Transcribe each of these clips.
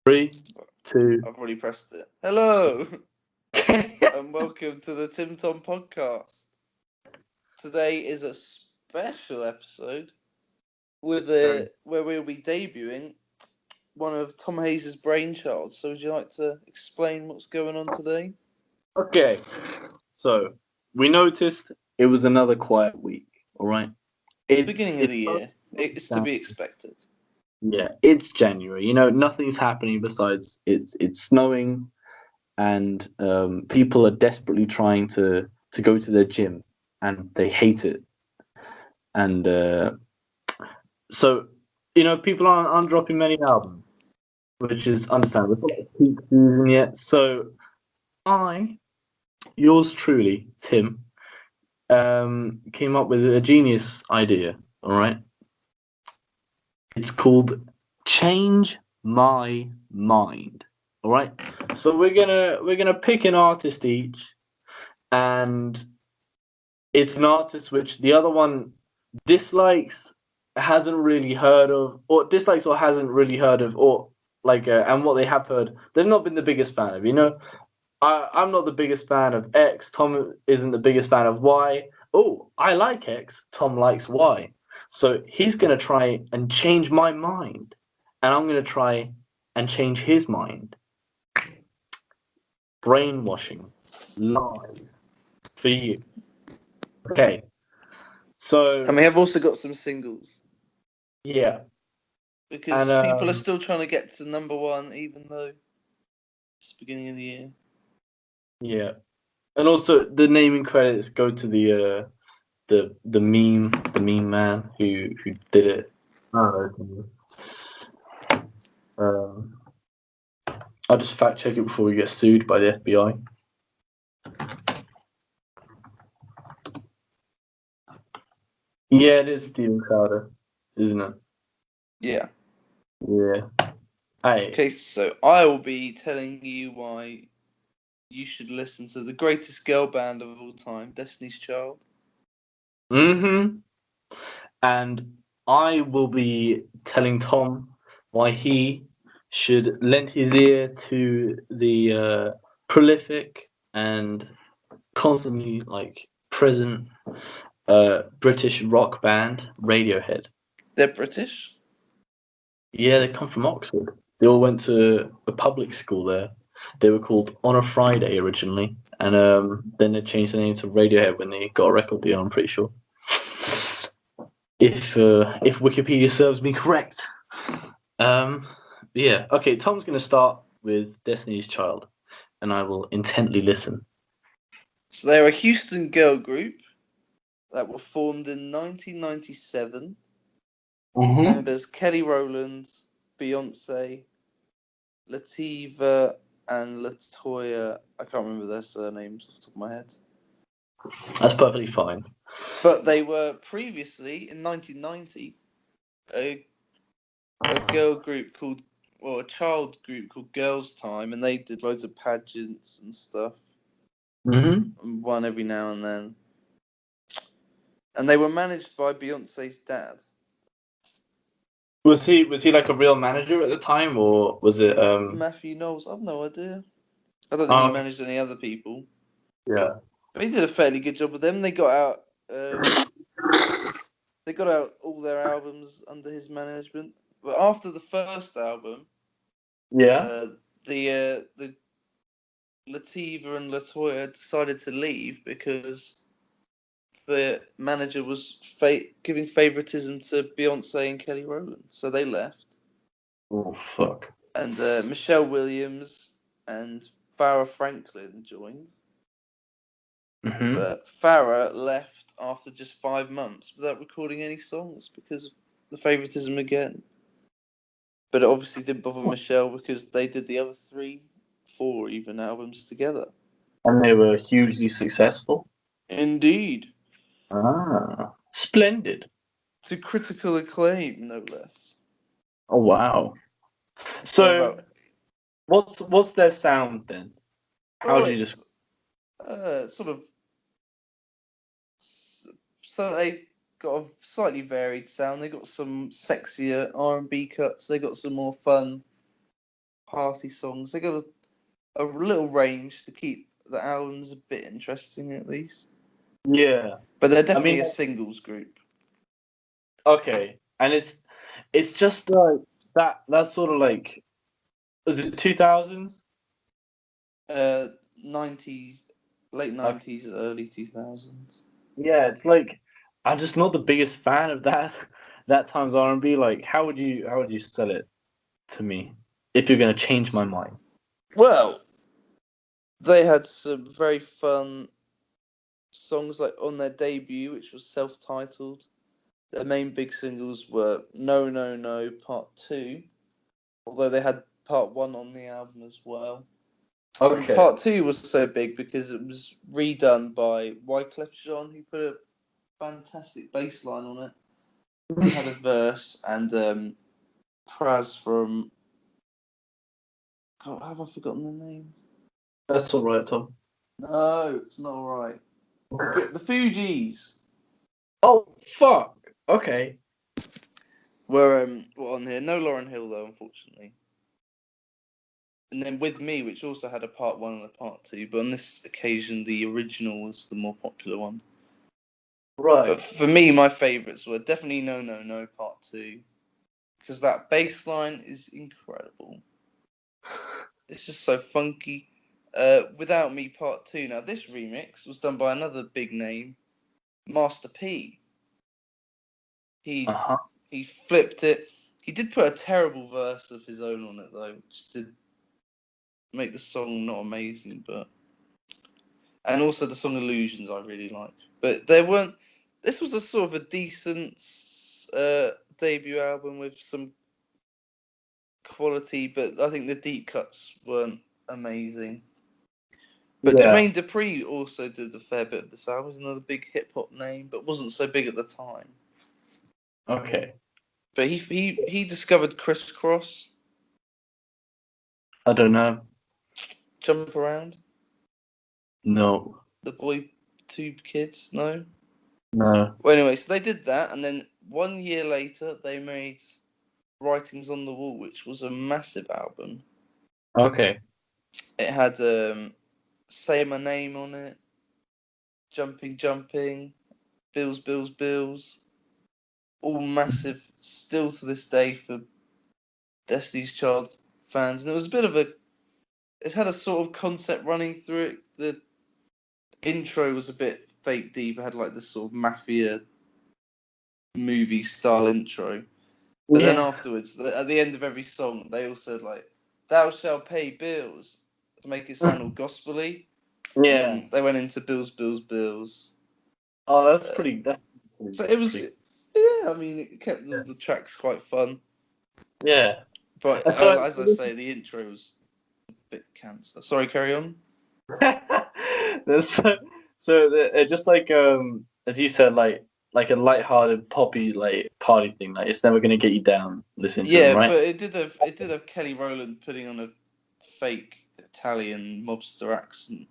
3, 2. I've already pressed it. Hello, and welcome to the TimTom podcast. Today is a special episode where we'll be debuting one of Tom Hayes' brainchild. So would you like to explain what's going on today? Okay, so we noticed it was another quiet week, all right? It's the beginning of the year. It's to be expected. Yeah, it's January. You know, nothing's happening besides it's snowing, and people are desperately trying to go to their gym, and they hate it. And so, you know, people aren't dropping many albums, which is understandable. It's not peak season yet. So yours truly, Tim, came up with a genius idea. All right, it's called Change My Mind. All right, so we're gonna pick an artist each, and it's an artist which the other one dislikes, hasn't really heard of, or dislikes or hasn't really heard of, or like, and what they have heard, they've not been the biggest fan of. You know, I'm not the biggest fan of X. Tom isn't the biggest fan of Y. Oh, I like X. Tom likes Y. So he's going to try and change my mind. And I'm going to try and change his mind. Brainwashing. Live. For you. Okay. So. And we have also got some singles. Yeah. Because people are still trying to get to number one, even though it's the beginning of the year. Yeah. And also the naming credits go to the meme man who did it. I'll just fact check it before we get sued by the FBI. Yeah, it is Steven Crowder, isn't it? Yeah. Yeah. Hey. Okay, so I will be telling you why you should listen to the greatest girl band of all time, Destiny's Child. Mm-hmm. And I will be telling Tom why he should lend his ear to the prolific and constantly present British rock band Radiohead. They're British? Yeah, they come from Oxford. They all went to a public school there. They were called On a Friday originally, and then they changed the name to Radiohead when they got a record deal, I'm pretty sure. If Wikipedia serves me correct. Yeah. Okay, Tom's going to start with Destiny's Child, and I will intently listen. So they're a Houston girl group that were formed in 1997. Mm-hmm. Members Kelly Rowland, Beyonce, Lativa, and Latoya. I can't remember their surnames off the top of my head. That's perfectly fine. But they were previously, in 1990, a girl group called, or a child group called Girls Time, and they did loads of pageants and stuff. Mm-hmm. And won every now and then. And they were managed by Beyonce's dad. Was he like a real manager at the time, or was it Matthew Knowles? I've no idea. I don't think he managed any other people. Yeah. But he did a fairly good job with them. They got out all their albums under his management. But after the first album, the Lativa and Latoya decided to leave because the manager was giving favoritism to Beyonce and Kelly Rowland, so they left. Oh fuck! And Michelle Williams and Farrah Franklin joined, but Farrah left after just 5 months without recording any songs because of the favoritism again. But it obviously didn't bother Michelle because they did the other 4 even albums together. And they were hugely successful. Indeed. Ah, splendid. To critical acclaim, no less. Oh wow! So, what's their sound then? How do you just? Sort of. So they got a slightly varied sound. They got some sexier R&B cuts. They got some more fun party songs. They got a little range to keep the albums a bit interesting, at least. Yeah. But they're definitely mean, a singles group. Okay, and it's just like that sort of like, was it 2000s? 90s, late 90s, early 2000s. Yeah, it's like I'm just not the biggest fan of that time's R&B. Like, how would you sell it to me if you're gonna change my mind? Well, they had some very fun songs like on their debut, which was self-titled. Their main big singles were No No No Part 2, although they had Part 1 on the album as well. And Okay. Part 2 was so big because it was redone by Wyclef Jean, who put a fantastic bass line on it. He had a verse, and Praz from... God, have I forgotten the name? That's all right, Tom. No, it's not alright. The Fugees Oh fuck. Okay. were on here. No Lauryn Hill, though, unfortunately. And then With Me, which also had a part 1 and a part 2, but on this occasion, the original was the more popular one. But Right. for me, my favourites were definitely No No No Part 2, because that bass line is incredible. It's just so funky. Without Me Part 2. Now, this remix was done by another big name, Master P. He Uh-huh. he flipped it. He did put a terrible verse of his own on it, though, which did make the song not amazing, but... And also the song Illusions I really like. But there weren't... This was a sort of a decent debut album with some quality, but I think the deep cuts weren't amazing. But Yeah. Jermaine Dupri also did a fair bit of this album. He's another big hip hop name, but wasn't so big at the time. Okay. But he discovered Criss Cross, I don't know. Jump Around, No. the boy two kids. No. No. Well, anyway, so they did that, and then 1 year later they made Writings on the Wall, which was a massive album. Okay. It had Say My Name on it, Jumping Jumping, Bills Bills Bills, all massive still to this day for Destiny's Child fans. And it was a bit of it had a sort of concept running through it. The intro was a bit fake deep. It had like this sort of mafia movie style intro. But then Yeah. afterwards, at the end of every song, they all said like, "Thou shalt pay bills," to make it sound all gospely. And Yeah. then they went into Bills, Bills, Bills. Oh, that's Uh, pretty. so it was, Pretty. yeah. I mean, it kept the tracks quite fun. Yeah. But So, as I say, the intro was a bit cancer. Sorry, carry on. That's just like as you said, like a light-hearted poppy like party thing. Like it's never gonna get you down listening to them, Yeah, right? but it did have Kelly Rowland putting on a fake Italian mobster accent.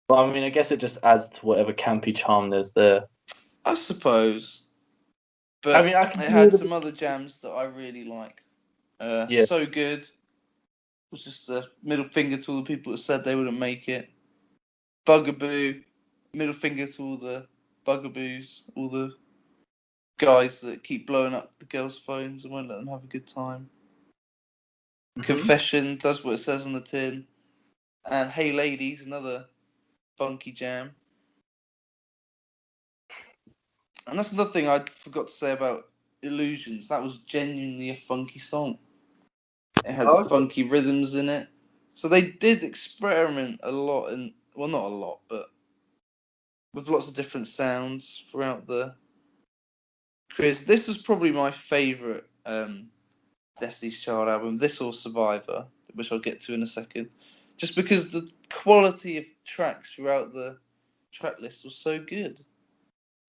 But I mean, I guess it just adds to whatever campy charm there's there. I suppose. I But mean, I can it see it had a bit. some other jams that I really liked. Yeah. So Good was just a middle finger to all the people that said they wouldn't make it. Bugaboo, middle finger to all the bugaboos, all the guys that keep blowing up the girls' phones and won't let them have a good time. Mm-hmm. Confession does what it says on the tin. And Hey Ladies, another funky jam. And that's another thing I forgot to say about Illusions. That was genuinely a funky song. It had Okay. funky rhythms in it. So they did experiment a lot, and well, not a lot, but with lots of different sounds throughout the careers. This was probably my favourite Destiny's Child album. This or Survivor, which I'll get to in a second. Just because the quality of tracks throughout the track list was so good.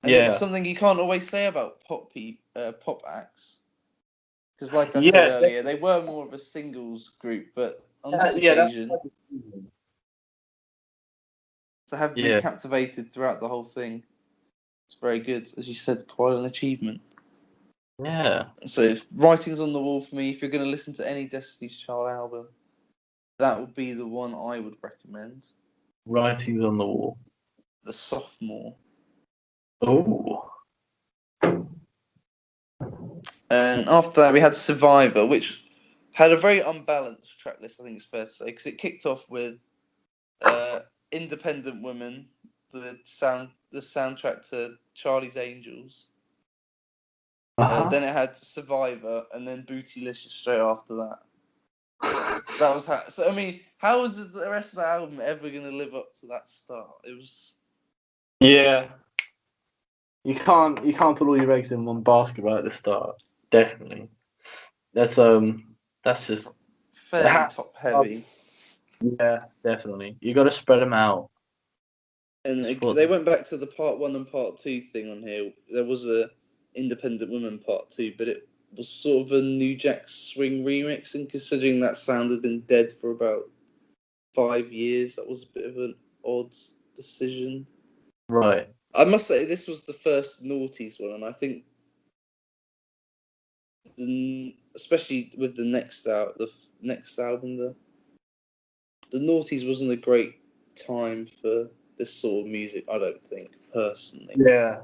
And it's Yeah. something you can't always say about pop acts. Because, like I said Yeah. earlier, they were more of a singles group, but on this Yeah. That's. occasion, to have been Yeah. captivated throughout the whole thing, it's very good. As you said, quite an achievement. Yeah. So, if writing's on the wall for me, if you're going to listen to any Destiny's Child album, that would be the one I would recommend. Writings on the Wall. The Sophomore. Oh. And after that, we had Survivor, which had a very unbalanced track list, I think it's fair to say, because it kicked off with Independent Women, the soundtrack to Charlie's Angels. Then it had Survivor, and then Bootylicious straight after that. That was how. So I mean, how was the rest of the album ever going to live up to that start? It was. Yeah. You can't put all your eggs in one basket right at the start. Definitely. That's just Fairly top heavy. Yeah, definitely. You got to spread them out. And they went back to the part 1 and part 2 thing on here. There was a Independent Woman part 2, but it was sort of a New Jack Swing remix, and considering that sound had been dead for about 5 years, that was a bit of an odd decision. Right. I must say, this was the first Naughties one, and I think, especially with the next album, the Naughties wasn't a great time for this sort of music, I don't think, personally. Yeah.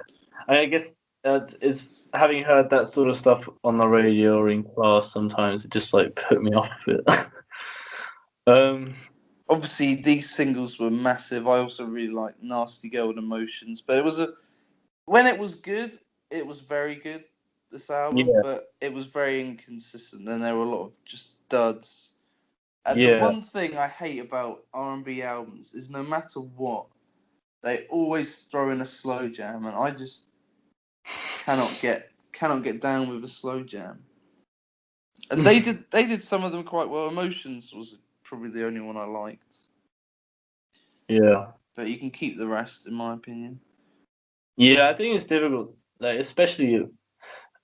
I guess it's having heard that sort of stuff on the radio or in class sometimes, it just like put me off a bit. Obviously, these singles were massive. I also really like Nasty Girl and Emotions, but when it was good, it was very good, this album, Yeah. but it was very inconsistent, and there were a lot of just duds. And the Yeah. one thing I hate about R&B albums is no matter what, they always throw in a slow jam, and I just cannot get down with a slow jam. And they did some of them quite well. Emotions was probably the only one I liked. Yeah. But you can keep the rest, in my opinion. Yeah, I think it's difficult. Like especially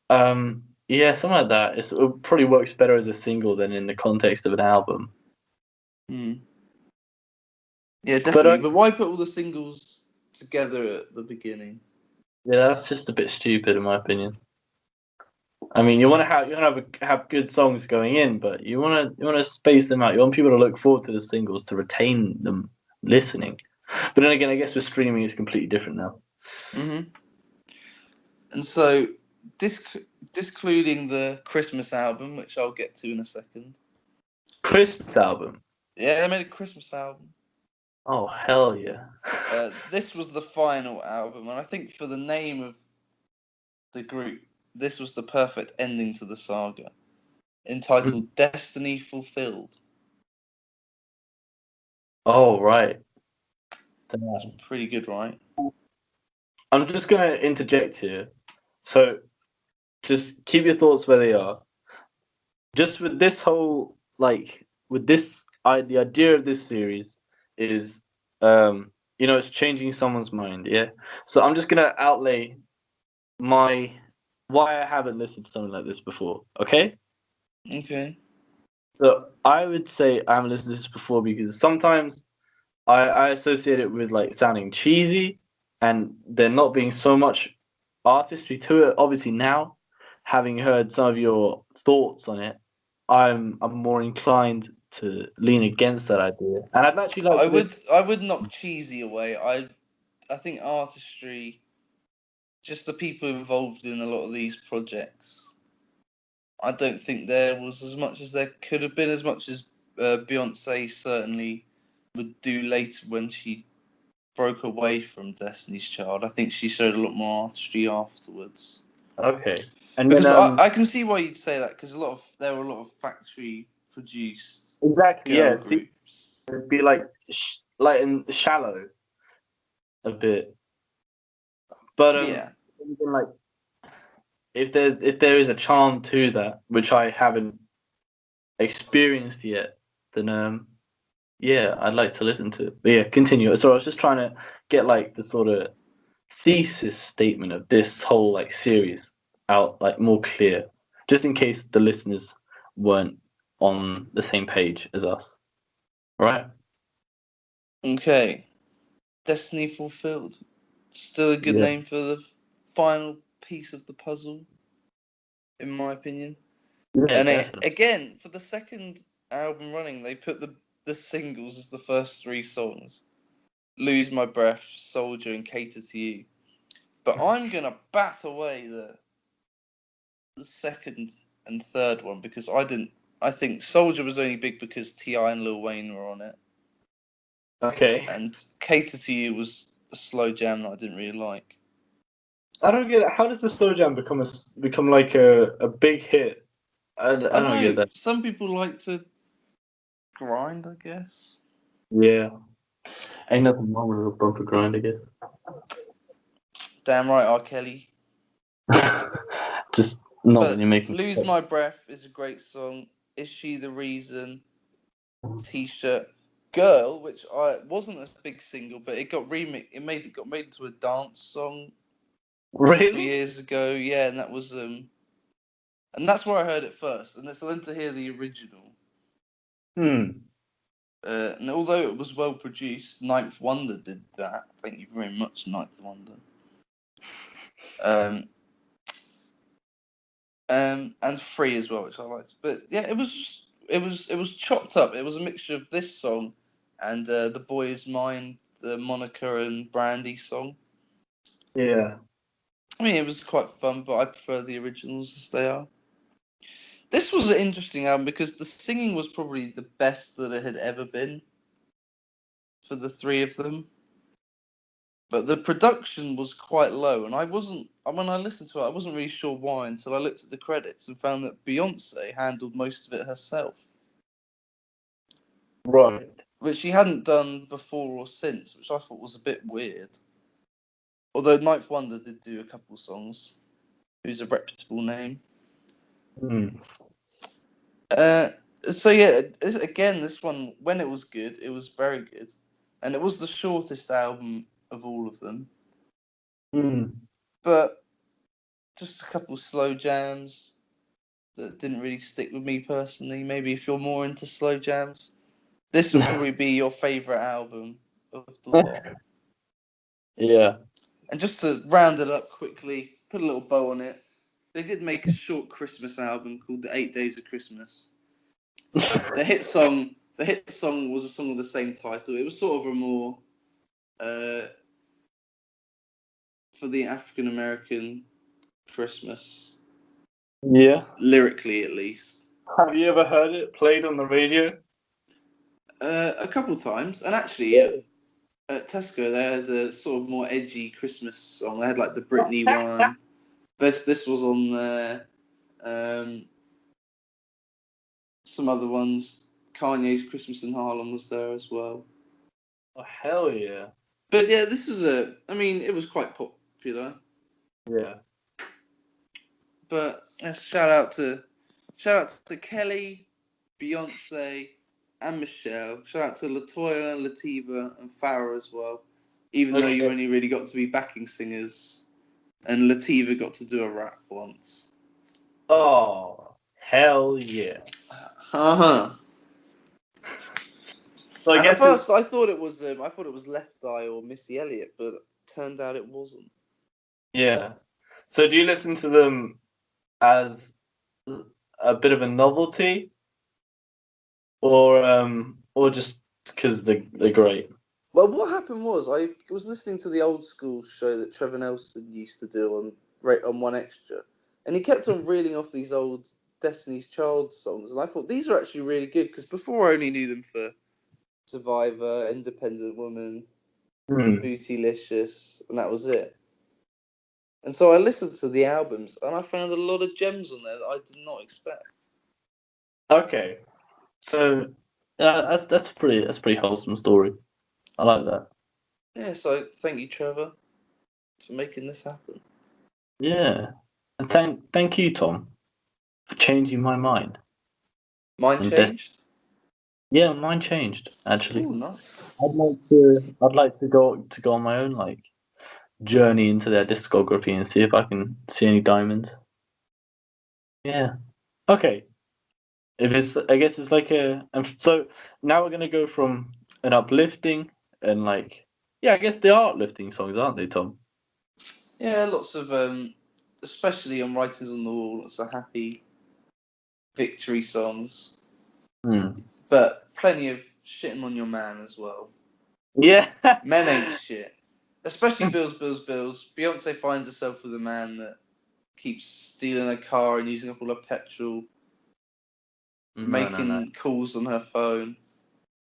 yeah, something like that. It probably works better as a single than in the context of an album. Yeah, definitely. But why put all the singles together at the beginning? Yeah, that's just a bit stupid in my opinion. I mean, you want to have good songs going in, but you want to space them out. You want people to look forward to the singles to retain them listening. But then again, I guess with streaming, it's completely different now. And so, discluding the Christmas album, which I'll get to in a second. Christmas album. Yeah, they made a Christmas album. Oh hell yeah! This was the final album, and I think for the name of the group, this was the perfect ending to the saga, entitled "Destiny Fulfilled." Oh right. That's pretty good, right? I'm just gonna interject here. So, just keep your thoughts where they are. Just with this whole the idea of this series is it's changing someone's mind, yeah. So I'm just gonna outlay why I haven't listened to something like this before, okay? Okay. So I would say I haven't listened to this before because sometimes I associate it with like sounding cheesy and there not being so much artistry to it. Obviously now, having heard some of your thoughts on it, I'm more inclined to lean against that idea. And I'd actually like I would knock cheesy away. I think artistry, just the people involved in a lot of these projects, I don't think there was as much as there could have been, as much as Beyonce certainly would do later when she broke away from Destiny's Child. I think she showed a lot more artistry afterwards. Okay. And Because then I can see why you'd say that, because there were a lot of factory produced exactly, girl yeah. See, groups. it'd be like in shallow a bit. But Yeah. even, like if there is a charm to that, which I haven't experienced yet, then yeah, I'd like to listen to it. But yeah, continue. So I was just trying to get like the sort of thesis statement of this whole like series out like more clear, just in case the listeners weren't on the same page as us. Right? Okay. Destiny Fulfilled. Still a good Yeah. name for the final piece of the puzzle, in my opinion. Yeah, And definitely. again, for the second album running, they put the singles as the first 3 songs. Lose My Breath, Soldier, and Cater to You. But I'm gonna bat away the second and third one because I think Soldier was only big because T.I. and Lil Wayne were on it. Okay. And Cater to You was a slow jam that I didn't really like. I don't get it. How does the slow jam become like a big hit? I don't get that. Some people like to grind, I guess. Yeah. Ain't nothing wrong with a bumper grind, I guess. Damn right, R. Kelly. Just not But when you're making. Lose My Breath is a great song. Is She the Reason? T-shirt. Girl, which wasn't a big single, but it got remixed. It got made into a dance song Really? years ago. Yeah, and that's where I heard it first. And so then to hear the original. And although it was well produced, Ninth Wonder did that. Thank you very much, Ninth Wonder. And Free as well, which I liked. But yeah, it was chopped up. It was a mixture of this song and The Boy Is Mine, the Monica and Brandy song. Yeah. I mean, it was quite fun, but I prefer the originals as they are. This was an interesting album because the singing was probably the best that it had ever been for the 3 of them. But the production was quite low, and when I listened to it, I wasn't really sure why until I looked at the credits and found that Beyonce handled most of it herself. Right. Which she hadn't done before or since, which I thought was a bit weird. Although Ninth Wonder did do a couple songs, who's a reputable name. So yeah, again, this one, when it was good, it was very good. And it was the shortest album of all of them. But just a couple slow jams that didn't really stick with me personally. Maybe if you're more into slow jams, this would probably be your favourite album of the lot. Yeah. And just to round it up quickly, put a little bow on it, they did make a short Christmas album called The 8 Days of Christmas. The hit song was a song of the same title. It was sort of a more for the African American Christmas. Yeah. Lyrically, at least. Have you ever heard it played on the radio? A couple times, and actually at Tesco they had the sort of more edgy Christmas song. They had like the Britney one. This was on there. Some other ones. Kanye's Christmas in Harlem was there as well. Oh, hell yeah. But yeah, it was quite popular. Yeah. But shout out to Kelly, Beyonce, and Michelle. Shout out to LaToya, Lativa, and Farrah as well. Even though you only really got to be backing singers, and Lativa got to do a rap once. Oh, hell yeah. Uh-huh. So I And guess at first, I thought it was Left Eye or Missy Elliott, but it turned out it wasn't. yeah. So do you listen to them as a bit of a novelty, or just because they're great? Well, what happened was I was listening to the old school show that Trevor Nelson used to do on One Extra, and he kept on reeling off these old Destiny's Child songs, and I thought these are actually really good because before I only knew them for Survivor, Independent Woman, Bootylicious, and that was it. And so I listened to the albums, and I found a lot of gems on there that I did not expect. Okay, so that's a pretty wholesome story. I like that. Yeah, so thank you, Trevor, for making this happen. Yeah, and thank you, Tom, for changing my mind. Mine changed? Yeah, mine changed actually. Oh, nice. I'd like to go on my own journey into their discography and see if I can see any diamonds. Yeah. Okay. I guess it's like so now we're gonna go from an uplifting and yeah, I guess they are uplifting songs, aren't they, Tom? Yeah, lots of especially on Writings on the Wall, lots of happy victory songs. But plenty of shitting on your man as well. Yeah. Men ain't shit. Especially Bills. Beyonce finds herself with a man that keeps stealing her car and using up all her petrol, making calls on her phone.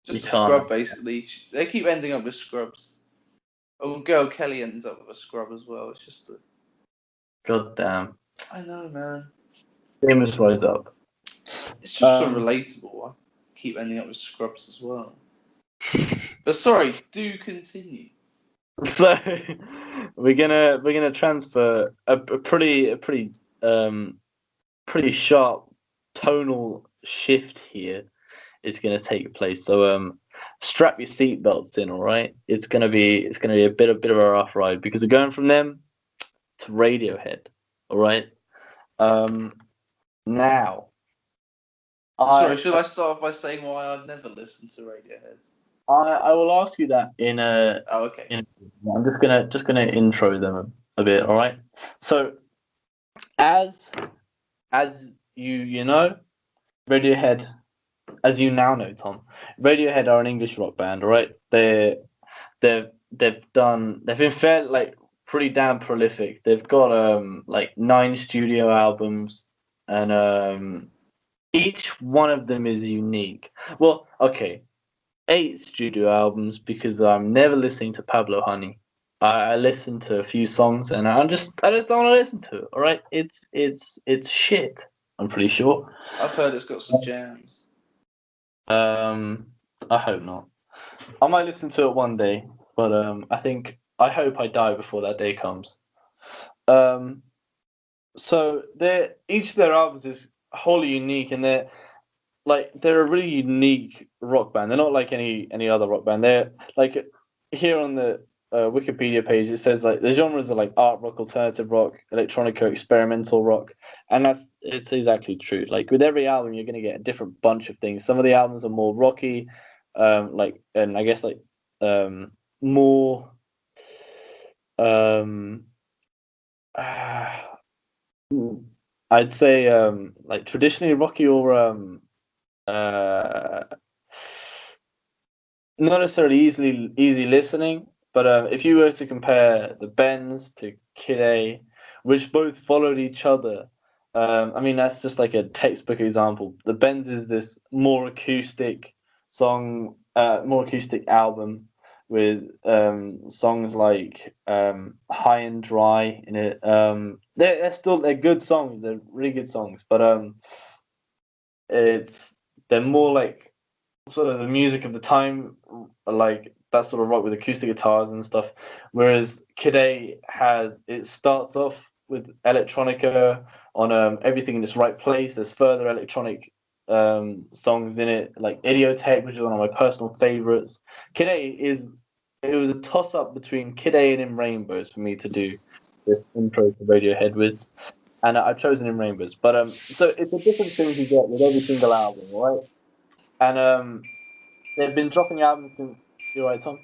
Just a scrub, basically. They keep ending up with scrubs. Oh, girl Kelly ends up with a scrub as well. It's just God damn. I know, man. Famous rise up. It's just so relatable. I keep ending up with scrubs as well. But sorry, do continue. So we're gonna transfer a pretty sharp tonal shift here. It's gonna take place. So strap your seatbelts in, all right? It's gonna be a bit of a rough ride because we're going from them to Radiohead, all right? Now. Sorry, should I start off by saying why I've never listened to Radiohead? I will ask you that in a. Oh, okay. I'm just gonna intro them a bit, all right? So, as you know, Radiohead, as you now know, Tom, Radiohead are an English rock band, all right? They've been fair, like pretty damn prolific. They've got like 9 studio albums, and each one of them is unique. Well, okay, 8 studio albums because I'm never listening to Pablo Honey. I listen to a few songs and I just don't want to listen to it. All right, it's shit. I'm pretty sure. I've heard it's got some jams. I hope not. I might listen to it one day, but I hope I die before that day comes. So each of their albums is wholly unique, and they're a really unique rock band. They're not like any other rock band. They're like here on the Wikipedia page. It says like the genres are like art rock, alternative rock, electronica, experimental rock, and it's exactly true. Like with every album, you're gonna get a different bunch of things. Some of the albums are more rocky, and I guess more um, I'd say like traditionally rocky or uh, not necessarily easy listening, but if you were to compare the Bends to Kid A, which both followed each other, I mean that's just like a textbook example. The Bends is this more acoustic more acoustic album with songs like High and Dry in it. They're good songs. They're really good songs, but they're more like sort of the music of the time, like that sort of rock with acoustic guitars and stuff. Whereas Kid A it starts off with electronica on everything in its right place. There's further electronic songs in it, like Idiotech, which is one of my personal favorites. It was a toss up between Kid A and In Rainbows for me to do this intro to Radiohead with. And I've chosen In Rainbows, but so it's a different thing you get with every single album, right? And they've been dropping albums since. You're right, Tom.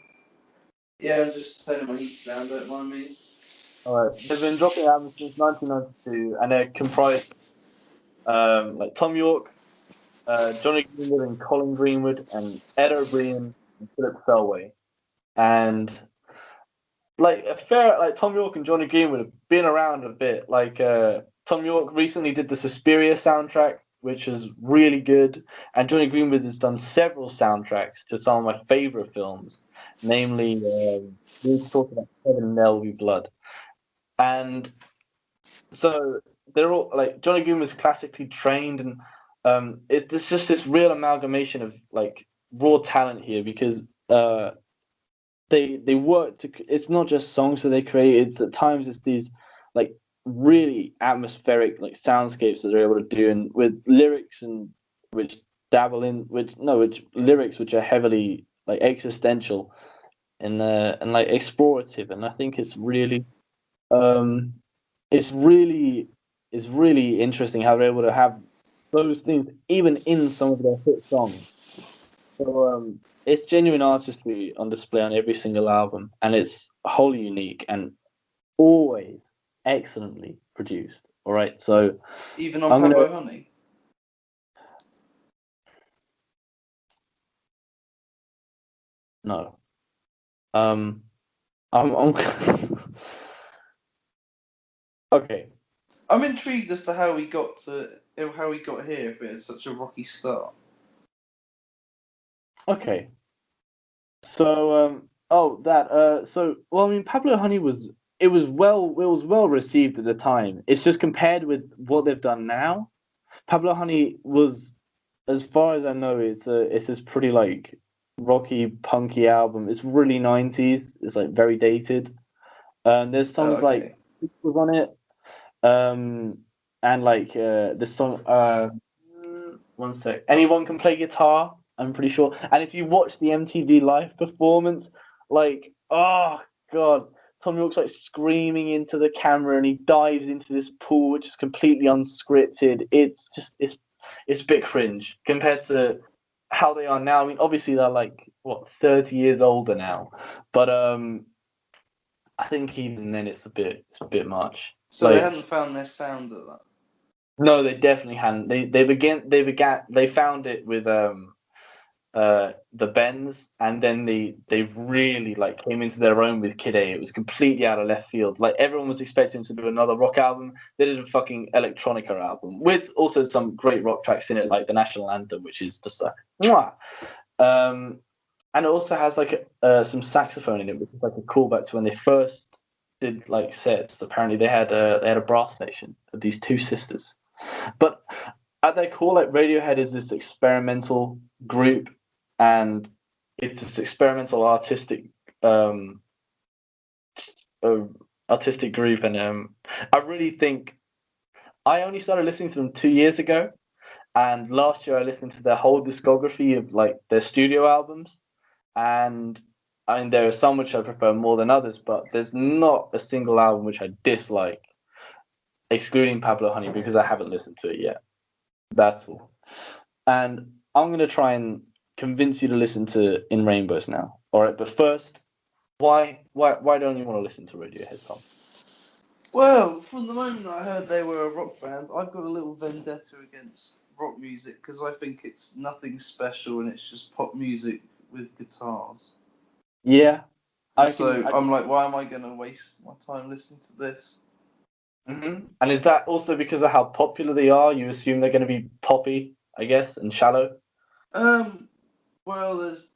Yeah, I'm just turning my heat down. Don't mind me. All right, they've been dropping albums since 1992, and they're comprised like Tom York, Johnny Greenwood, and Colin Greenwood, and Ed O'Brien and Philip Selway, and like Tom York and Johnny Greenwood have been around a bit. Like Tom York recently did the Suspiria soundtrack, which is really good, and Johnny Greenwood has done several soundtracks to some of my favorite films, namely we talked about Heaven and There Will Be Blood, and so they're all like Johnny Greenwood's classically trained, and it's just this real amalgamation of like raw talent here because. They work to it's not just songs that they create, it's at times it's these like really atmospheric like soundscapes that they're able to do, and with lyrics and which dabble in which lyrics which are heavily like existential and like explorative, and I think um it's really interesting how they're able to have those things even in some of their hit songs. So it's genuine artistry on display on every single album, and it's wholly unique and always excellently produced. All right, so Even on I'm gonna. Pablo Honey. No. I'm okay. I'm intrigued as to how he got here if it's such a rocky start. Okay. So I mean Pablo Honey was well received at the time. It's just compared with what they've done now. Pablo Honey was, as far as I know, it's this pretty like rocky punky album. It's really 90s. It's like very dated. There's songs like Okay. was on it. Um, and like the song. One sec. Anyone can play guitar. I'm pretty sure. And if you watch the MTV live performance, like, oh god, Tom York's like screaming into the camera, and he dives into this pool, which is completely unscripted. It's a bit cringe compared to how they are now. I mean, obviously they're like what 30 years older now, but I think even then it's a bit much. So they hadn't Like, found their sound at that. no, they definitely hadn't. They found it with the Bends, and then they really like came into their own with Kid A. It was completely out of left field. Like everyone was expecting to do another rock album. They did a fucking electronica album with also some great rock tracks in it, like the national anthem, which is just a mwah. And it also has like some saxophone in it, which is like a callback to when they first did like sets. Apparently, they had a brass station of these two sisters. But at their core, like Radiohead is this experimental group, and it's this experimental um, uh, artistic group. And I really think I only started listening to them 2 years ago, and last year I listened to their whole discography of like their studio albums. And I mean, there are some which I prefer more than others, but there's not a single album which I dislike, excluding Pablo Honey, because I haven't listened to it yet. That's all. And I'm gonna try and convince you to listen to In Rainbows now. All right, but first, why don't you want to listen to Radiohead, Tom? Well, from the moment I heard they were a rock band, I've got a little vendetta against rock music because I think it's nothing special and it's just pop music with guitars. Yeah, And I can. so I'm like, why am I going to waste my time listening to this? And is that also because of how popular they are? You assume they're going to be poppy, I guess, and shallow. Um, well, there's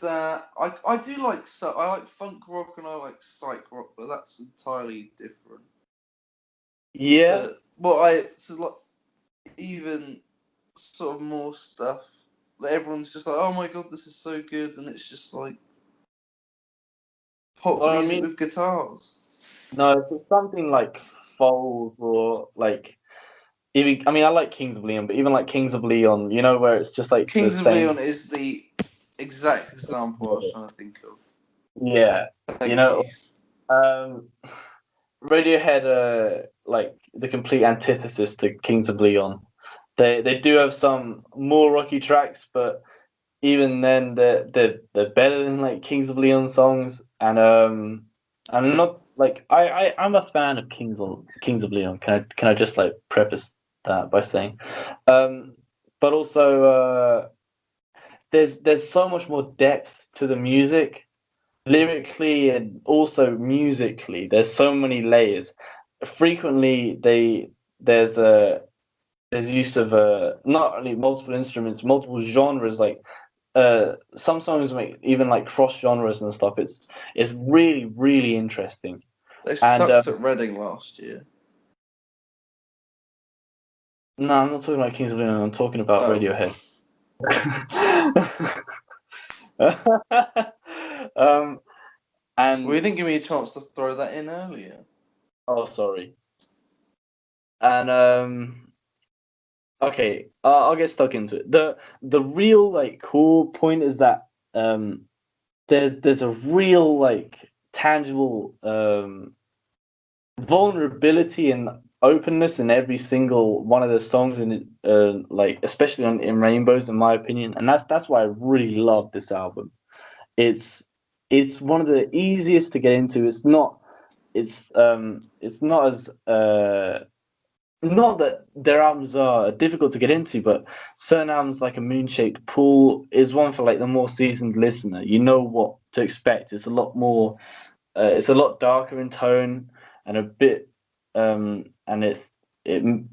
that. I do like I like funk rock and I like psych rock, but that's entirely different. Yeah, To like even sort of more stuff that everyone's just like, oh my god, this is so good, and it's just like pop well, I music mean, with guitars. no, if it's something like Fold or like even. I mean, I like Kings of Leon, but even like Kings of Leon, you know, where it's just like the Kings of same. Leon is the exact example I was trying to think of. Yeah, you Thank know, you. um, Radiohead are like the complete antithesis to Kings of Leon. They do have some more rocky tracks, but even then they're better than like Kings of Leon songs. And I'm not like I'm a fan of Kings of Leon. Can I just like preface that by saying, um, but also there's so much more depth to the music lyrically and also musically. There's so many layers. Frequently there's a there's use of not only multiple instruments, multiple genres. Like some songs make even like cross genres and stuff. It's really interesting. They And sucked at Reading last year. no, I'm not talking about Kings of Leon. I'm talking about Oh, Radiohead. um, well, you and didn't give me a chance to throw that in earlier. oh, sorry. And okay, I'll get stuck into it. The real like cool point is that there's a real like tangible vulnerability and openness in every single one of the songs, and like especially on In Rainbows, in my opinion, and that's why I really love this album. It's it's one of the easiest to get into. It's not as not that their albums are difficult to get into, but certain albums like a Moon-Shaped Pool is one for like the more seasoned listener. You know what to expect. It's a lot more. It's a lot darker in tone and a bit. And it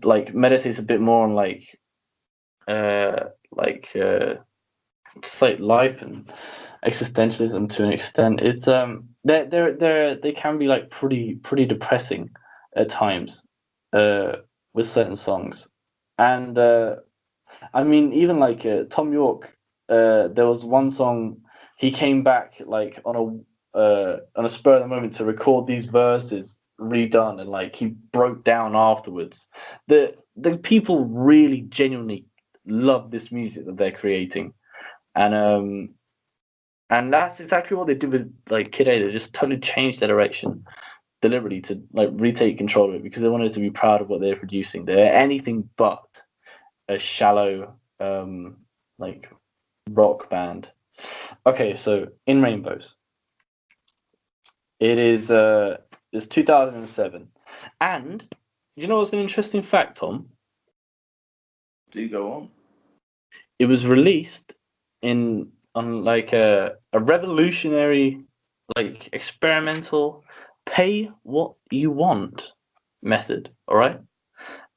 like meditates a bit more on uh like uh just like life and existentialism to an extent. It's they can be like pretty depressing at times, uh, with certain songs, and I mean even like Tom York, there was one song he came back like on a spur of the moment to record these verses redone, and like he broke down afterwards. The people really genuinely love this music that they're creating, and that's exactly what they did with like Kid A. They just totally changed their direction deliberately to like retake control of it because they wanted to be proud of what they're producing. They're anything but a shallow like rock band. Okay, so In Rainbows. It is it's 2007. And you know what's an interesting fact, Tom? Do go on. It was released in on like a revolutionary, like experimental, pay what you want method. All right,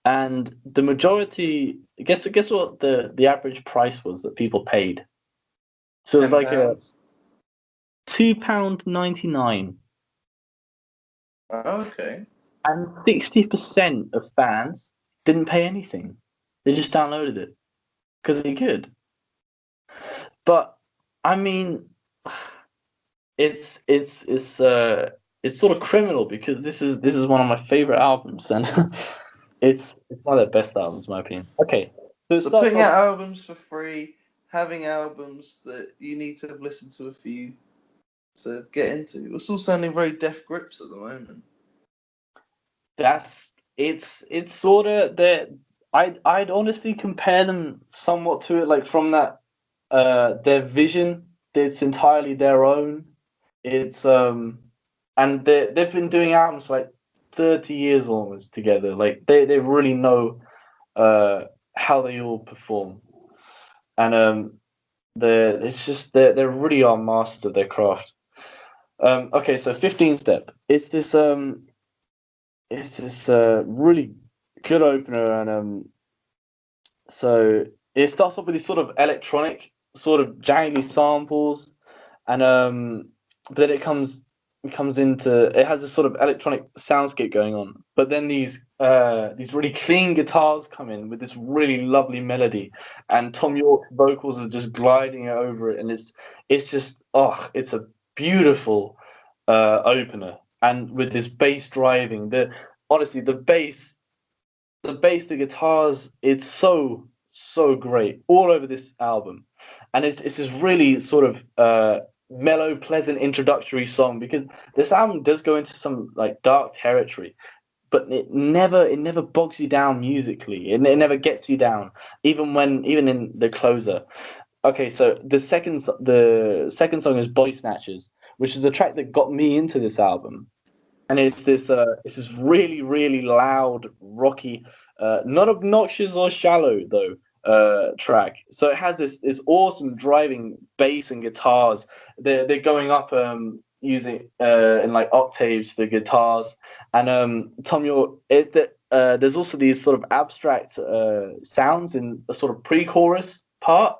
and the majority. Guess what the average price was that people paid. So it was like a £10. £2.99, Oh, okay. and 60% of fans didn't pay anything. They just downloaded it because they could. But I mean, it's it's it's uh it's sort of criminal because this is one of my favorite albums, and it's one of the best albums in my opinion. Okay, so it So starts putting off. out albums for free, having albums that you need to have listened to a few to get into. It's all sounding very Death Grips at the moment. That's it's sort of that. I'd honestly compare them somewhat to it, like from that their vision. It's entirely their own. It's and they've been doing albums for like 30 years almost together. Like they really know how they all perform, and they really are masters of their craft. Okay, so 15 Step. It's this really good opener, and so it starts off with these sort of electronic, sort of jangly samples, and but then it comes into it has this sort of electronic soundscape going on, but then these really clean guitars come in with this really lovely melody, and Tom York's vocals are just gliding over it, and it's just it's a beautiful opener, and with this bass driving the honestly the guitars, it's so great all over this album, and it's this really sort of mellow, pleasant introductory song because this album does go into some like dark territory, but it never bogs you down musically. It never gets you down, even in the closer. Okay, so the second song is Body Snatchers, which is a track that got me into this album, and it's this really loud, rocky, not obnoxious or shallow though track. So it has this awesome driving bass and guitars. They're going up using in like octaves the guitars, and Tom York there's also these sort of abstract sounds in a sort of pre-chorus part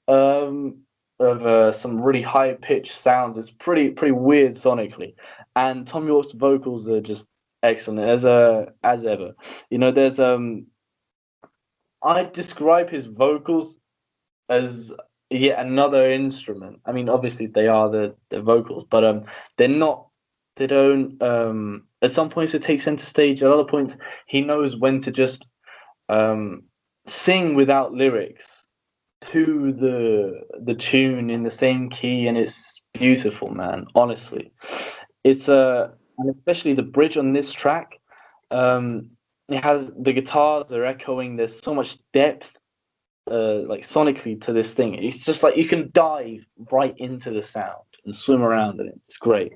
um, of some really high pitched sounds. It's pretty weird sonically, and Tom York's vocals are just excellent as ever. You know, there's I describe his vocals as yet another instrument. I mean, obviously they are the vocals, but they're not. They don't. At some points it takes center stage. At other points he knows when to just um, sing without lyrics to the tune in the same key, and it's beautiful, man. Honestly, it's and especially the bridge on this track. Um, it has the guitars are echoing. There's so much depth, like sonically to this thing. It's just like you can dive right into the sound and swim around in it. It's great,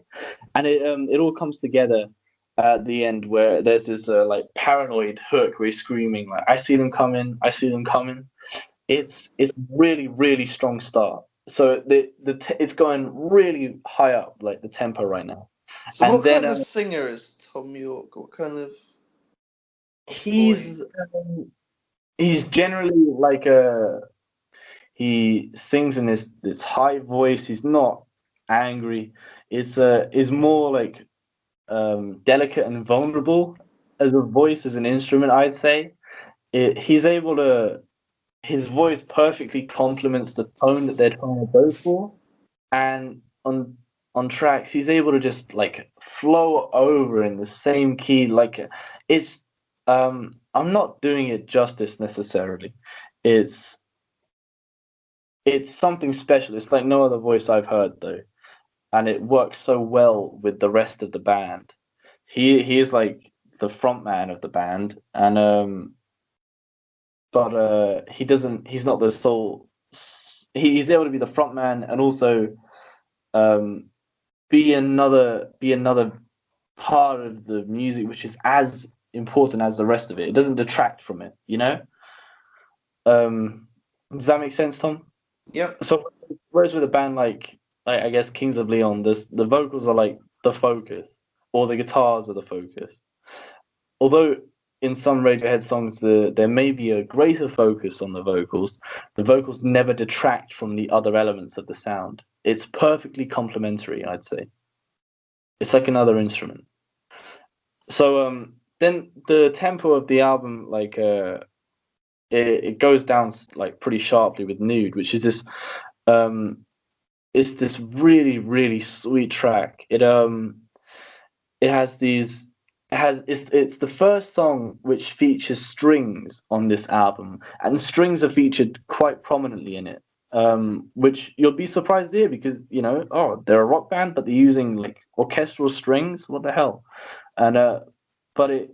and it all comes together at the end where there's this like paranoid hook where he's screaming like, "I see them coming, I see them coming." It's really really strong start. So it's going really high up, like the tempo right now. So And what then kind of singer is Tom York? What kind of boy? he's he's generally like a he sings in this high voice. He's not angry. It's is more like delicate and vulnerable as a voice, as an instrument, I'd say. He's able to his voice perfectly complements the tone that they're trying to go for, and on tracks he's able to just like flow over in the same key. Like it's I'm not doing it justice necessarily. It's it's something special. It's like no other voice I've heard though, and it works so well with the rest of the band. He is like the front man of the band, and but he doesn't. He's not the sole. He's able to be the front man and also um, be another part of the music, which is as important as the rest of it. It doesn't detract from it, you know. Does that make sense, Tom? Yep. So, whereas with a band like I guess Kings of Leon, the vocals are like the focus, or the guitars are the focus. Although in some Radiohead songs there may be a greater focus on the vocals never detract from the other elements of the sound. It's perfectly complementary, I'd say. It's like another instrument. So then the tempo of the album it goes down like pretty sharply with Nude, which is this um it's this really really sweet track. It has these it has it's the first song which features strings on this album, and strings are featured quite prominently in it. Which you'll be surprised to hear because oh, they're a rock band, but they're using like orchestral strings. What the hell? And but it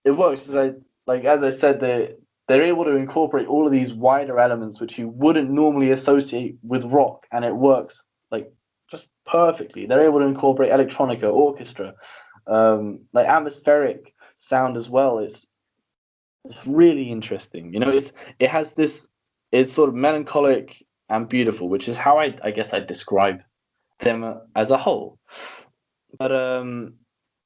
works. As I said, they're able to incorporate all of these wider elements which you wouldn't normally associate with rock, and it works like just perfectly. They're able to incorporate electronica, orchestra, like atmospheric sound as well. It's really interesting. It has this. It's sort of melancholic and beautiful, which is how I guess I'd describe them as a whole. But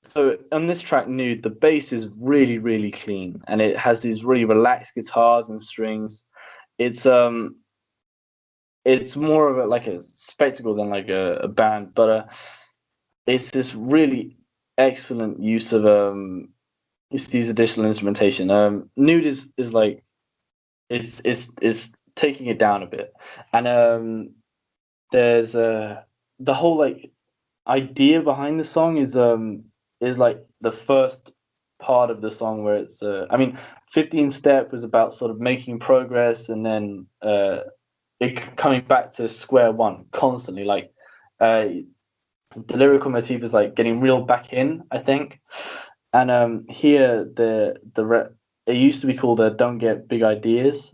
so on this track, Nude, the bass is really, really clean, and it has these really relaxed guitars and strings. It's it's more of like a spectacle than like a band, but it's this really excellent use of it's these additional instrumentation. Nude is like it's taking it down a bit, and there's the whole like idea behind the song is like the first part of the song where it's I mean 15 Step was about sort of making progress and then it coming back to square one constantly, like the lyrical motif is like getting reeled back in, I think. And here it used to be called Don't Get Big Ideas,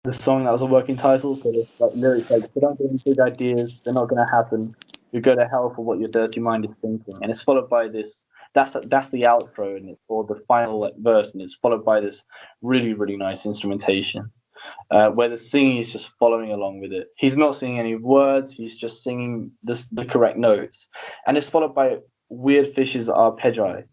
the song that was a working title. So there's like lyrics like, "They don't get any big ideas, they're not going to happen. You go to hell for what your dirty mind is thinking." And it's followed by this. That's the outro, and it's or the final like, verse, and it's followed by this really really nice instrumentation, where the singing is just following along with it. He's not singing any words; he's just singing the correct notes, and it's followed by Weird Fish's arpeggi,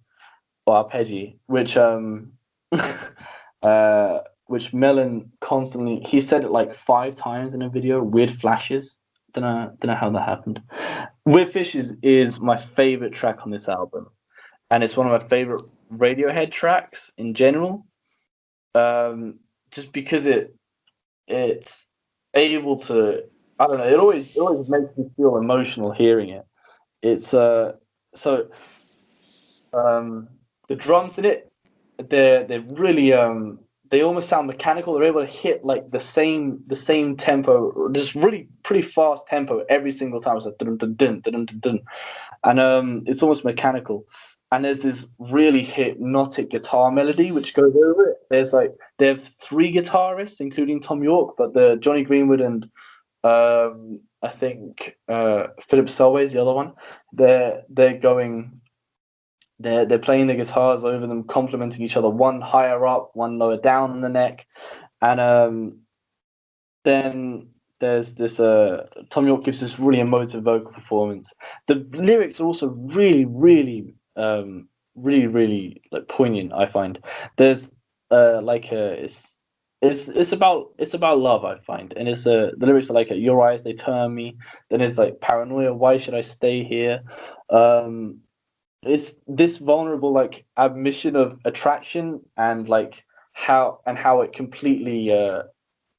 which Melon constantly he said it like 5 times in a video. Weird flashes. Don't know how that happened. Weird Fishes is my favorite track on this album, and it's one of my favorite Radiohead tracks in general. Just because it's able to I don't know. It always makes me feel emotional hearing it. It's so the drums in it they're really they almost sound mechanical. They're able to hit like the same tempo, just really pretty fast tempo every single time. It's like dun dun dun dun dun dun, and it's almost mechanical. And there's this really hypnotic guitar melody which goes over it. They have 3 guitarists, including Tom York, but the Johnny Greenwood and I think Philip Selway is the other one. They're going they're playing the guitars over them, complementing each other, one higher up, one lower down on the neck, and then there's this Tom York gives this really emotive vocal performance. The lyrics are also really like poignant, I find. There's like it's about love, I find, and it's the lyrics are like your eyes they turn me. Then it's like paranoia, why should I stay here? um it's this vulnerable like admission of attraction, and like how it completely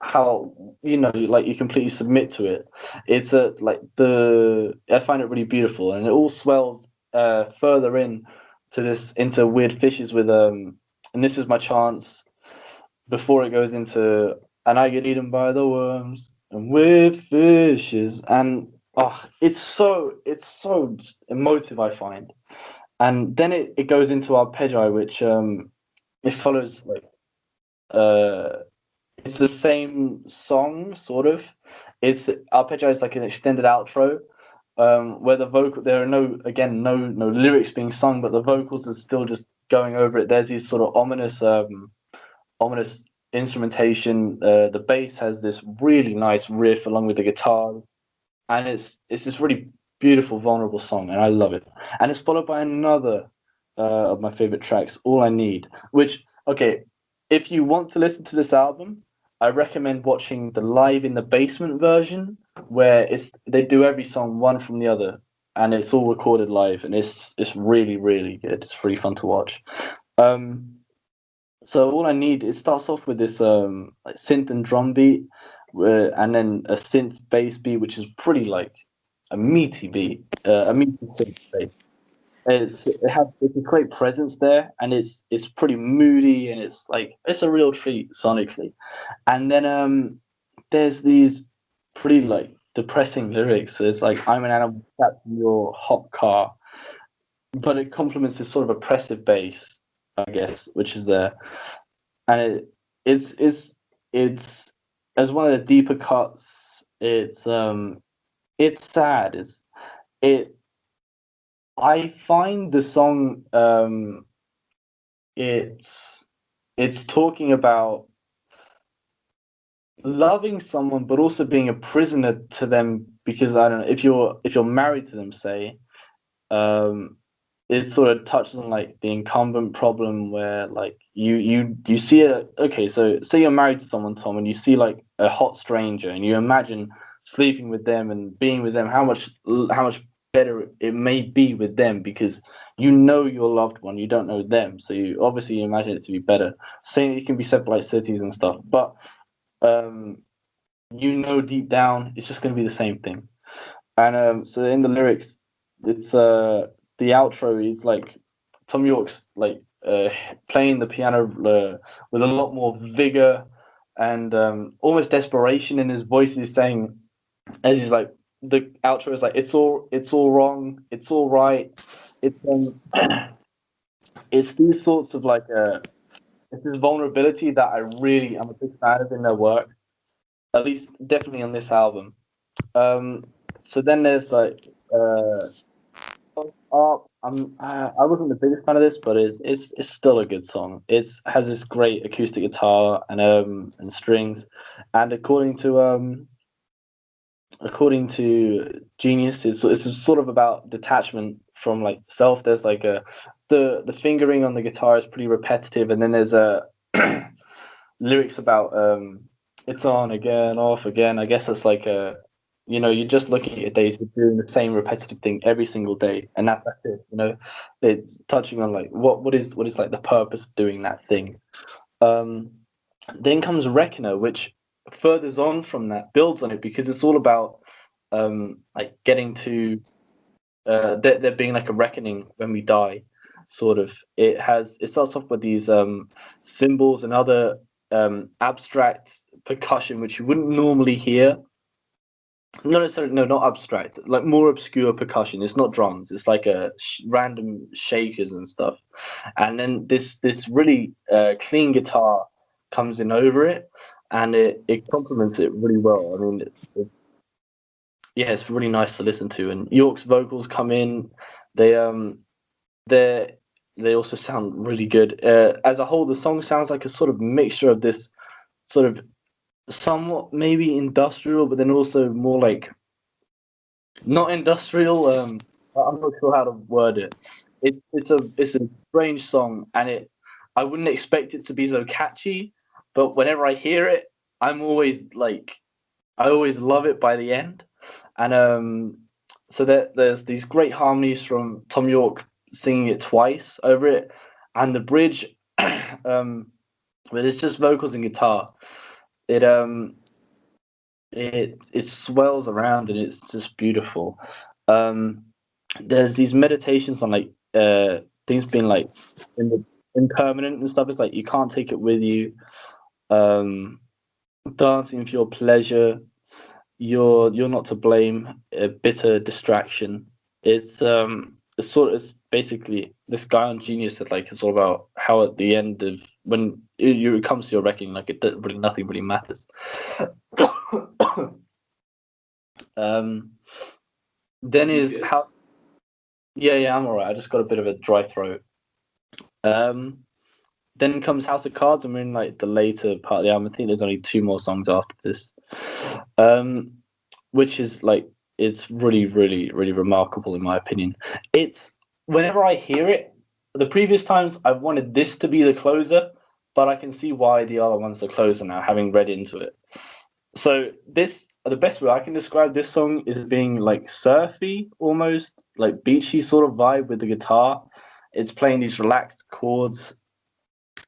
how like you completely submit to it. It's a like the I find it really beautiful, and it all swells further in to this into weird fishes with and this is my chance before it goes into and I get eaten by the worms and with fishes, and it's so just emotive, I find. And then it goes into arpeggio, which it follows like uh it's the same song, sort of. It's arpeggio is like an extended outro, where the vocal there are no lyrics being sung, but the vocals are still just going over it. There's these sort of ominous instrumentation. The bass has this really nice riff along with the guitar, and it's this really beautiful, vulnerable song, and I love it. And it's followed by another of my favorite tracks, "All I Need," which okay, if you want to listen to this album, I recommend watching the Live in the Basement version, where they do every song one from the other, and it's all recorded live, and it's really good. It's really fun to watch. Um, so all I need it starts off with this like synth and drum beat, and then a synth bass beat, which is pretty like a meaty beat, a meaty synth bass. It's a great presence there, and it's pretty moody, and it's a real treat sonically. And then there's these pretty like depressing lyrics. It's like I'm an animal trapped in your hot car, but it complements this sort of oppressive bass, I guess, which is there, and it's as one of the deeper cuts. It's sad. It I find the song it's it's talking about loving someone, but also being a prisoner to them, because I don't know if you're married to them, say, um, it sort of touches on like the incumbent problem where like you see a okay, so say you're married to someone, Tom, and you see like a hot stranger, and you imagine sleeping with them and being with them, how much better it may be with them, because you know your loved one, you don't know them, so you obviously imagine it to be better. Saying it can be separate like cities and stuff, but um deep down it's just going to be the same thing. And so in the lyrics, it's the outro is like Tom York's like playing the piano with a lot more vigor and almost desperation in his voice. He's saying, as he's like, the outro is like, it's all wrong, it's all right. It's it's these sorts of like it's this vulnerability that I really am a big fan of in their work. At least, definitely on this album. Um, so then there's like I wasn't the biggest fan of this, but it's still a good song. It has this great acoustic guitar and strings, and according to Genius, it's sort of about detachment from like self. There's like the fingering on the guitar is pretty repetitive, and then there's a lyrics about it's on again, off again. I guess that's like you're just looking at your days, you're doing the same repetitive thing every single day, and that's it. It's touching on like what is like the purpose of doing that thing. Um, then comes Reckoner, which furthers on from that, builds on it, because it's all about like getting to there being like a reckoning when we die, sort of. It starts off with these symbols and other abstract percussion which you wouldn't normally hear. Not necessarily, no, not abstract, like more obscure percussion. It's not drums, it's like a random shakers and stuff. And then this really clean guitar comes in over it, and it complements it really well. I mean, yeah, it's really nice to listen to. And York's vocals come in. They they're they also sound really good. As a whole, the song sounds like a sort of mixture of this sort of somewhat maybe industrial, but then also more like not industrial. I'm not sure how to word it. It's a strange song, and I wouldn't expect it to be so catchy, but whenever I hear it, I'm always like I always love it by the end, and so there's these great harmonies from Tom York singing it twice over it, and the bridge, where it's just vocals and guitar. It it swells around and it's just beautiful. Um, there's these meditations on like things being like in the impermanent and stuff. It's like you can't take it with you. Um, dancing for your pleasure. You're not to blame. A bitter distraction. It's sort of it's basically this guy on Genius said like it's all about how at the end of when it comes to your reckoning like really nothing really matters. um, then You is good? how yeah, I'm alright. I just got a bit of a dry throat. Um, then comes House of Cards, and we're in like the later part of the album. I think there's only two more songs after this, um, which is like it's really, really, really remarkable in my opinion. It's whenever I hear it, the previous times I've wanted this to be the closer, but I can see why the other one's the closer now, having read into it. So this the best way I can describe this song is being like surfy, almost like beachy sort of vibe with the guitar. It's playing these relaxed chords.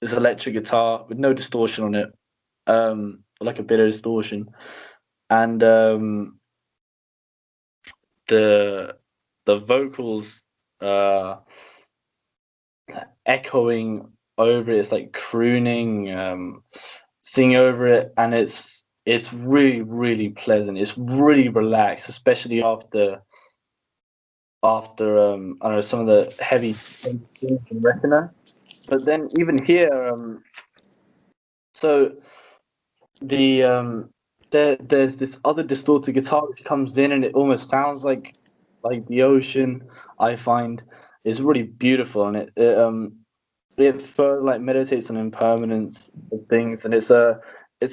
This electric guitar with no distortion on it, like a bit of distortion, and the the vocals uh, echoing over it. It's like crooning, singing over it, and it's really really pleasant. It's really relaxed, especially after I don't know some of the heavy things from Reckoner. But then even here, so the there's this other distorted guitar which comes in and it almost sounds like the ocean. I find is really beautiful and it further like meditates on impermanence of things and it's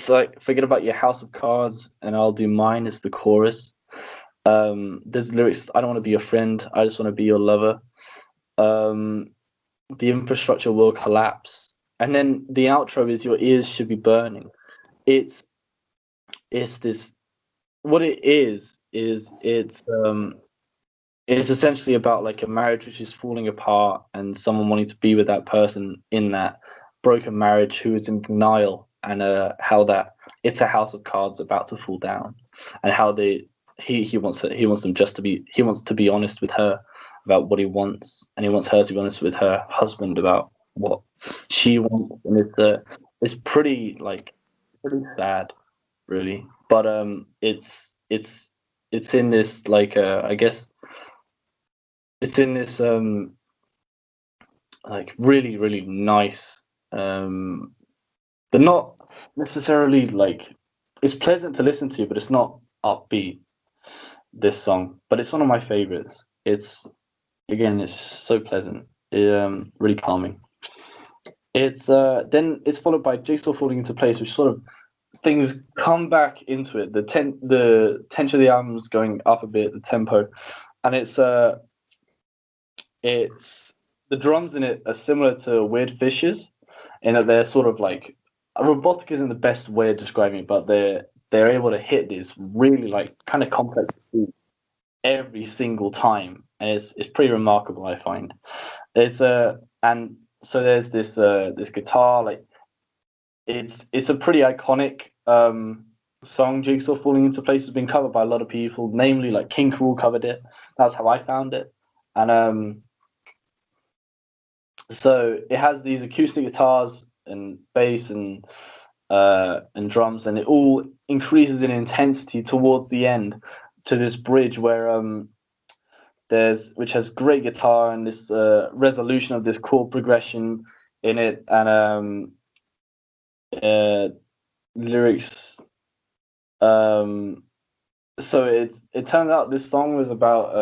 like forget about your house of cards and I'll do mine as the chorus. There's lyrics I don't want to be your friend, I just want to be your lover. um the infrastructure will collapse, and then the outro is your ears should be burning. it's it's this what it is it's essentially about like a marriage which is falling apart and someone wanting to be with that person in that broken marriage who is in denial, and how that it's a house of cards about to fall down, and how he wants them just to be he wants to be honest with her about what he wants, and he wants her to be honest with her husband about what she wants, and it's pretty like pretty sad really. But it's in this like I guess it's in this like really really nice but not necessarily like it's pleasant to listen to, but it's not upbeat. This song, but it's one of my favorites. It's again, it's so pleasant, really calming. It's then it's followed by Jigsaw falling into place, which sort of things come back into it. The tension of the album's going up a bit, the tempo, and it's the drums in it are similar to Weird Fishes, in that they're sort of like robotic isn't the best way of describing it, but they're able to hit these really like kind of complex beats every single time, and it's pretty remarkable. I find it's and so there's this guitar like it's a pretty iconic song. Jigsaw falling into place has been covered by a lot of people, namely like King Cruel covered it. That's how I found it, and so it has these acoustic guitars and bass and drums, and it all increases in intensity towards the end to this bridge where there's which has great guitar and this resolution of this chord progression in it, and uh, lyrics. Um, so it turns out this song was about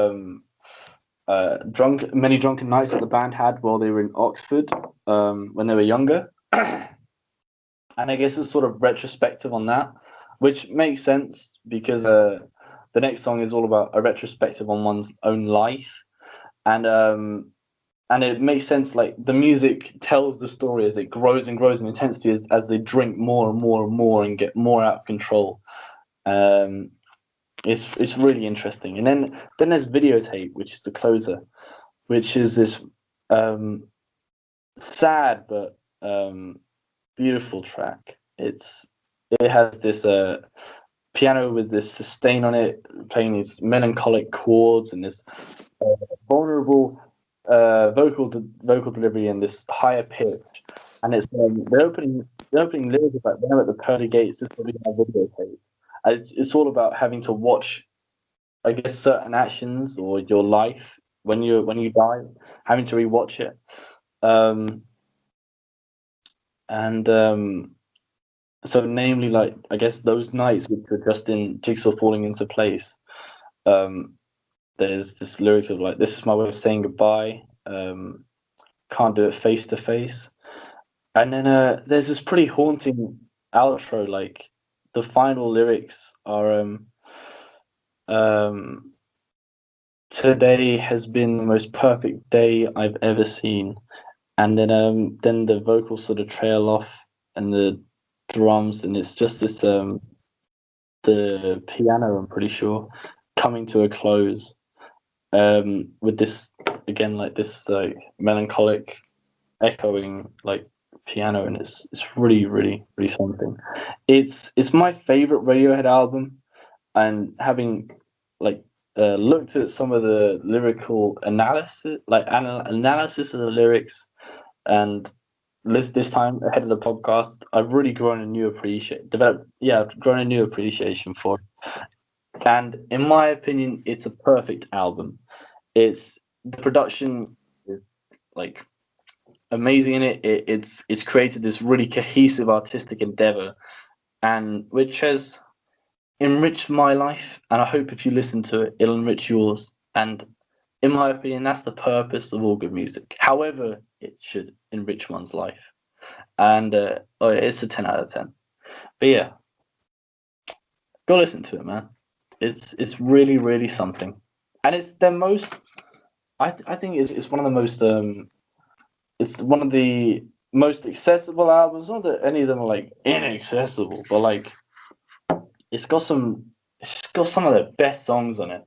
many drunken nights that the band had while they were in Oxford when they were younger. And I guess it's sort of retrospective on that, which makes sense because the next song is all about a retrospective on one's own life, and it makes sense. Like the music tells the story as it grows and grows in intensity as they drink more and more and more and get more out of control. Um, it's really interesting. And then there's Videotape, which is the closer, which is this um, sad but beautiful track. It has this piano with this sustain on it, playing these melancholic chords and this vulnerable vocal delivery and this higher pitch. And it's the opening lyrics is like when I'm at the pearly gates, this will be my videotape. And it's all about having to watch, I guess, certain actions or your life when you die, having to rewatch it. Um, and So namely, like I guess those nights which were just in jigsaw falling into place. Um, there's this lyric of like, "This is my way of saying goodbye. Can't do it face to face." And then there's this pretty haunting outro. Like the final lyrics are, um, "Today has been the most perfect day I've ever seen." And then the vocals sort of trail off and the drums, and it's just this the piano, I'm pretty sure, coming to a close with this again like this melancholic echoing like piano, and it's really really really something. It's my favorite Radiohead album, and having like looked at some of the lyrical analysis, like analysis of the lyrics, and this time ahead of the podcast, I've really grown a new I've grown a new appreciation for it. And in my opinion, it's a perfect album. It's the production is like amazing in it. It's created this really cohesive artistic endeavor, and which has enriched my life. And I hope if you listen to it, it'll enrich yours. And in my opinion, that's the purpose of all good music. However, it should enrich one's life. And it's a 10 out of 10. But yeah, go listen to it, man. It's really really something, and it's their most. I think it's one of the most it's one of the most accessible albums. Not that any of them are like inaccessible, but like it's got some it's got some of the best songs on it.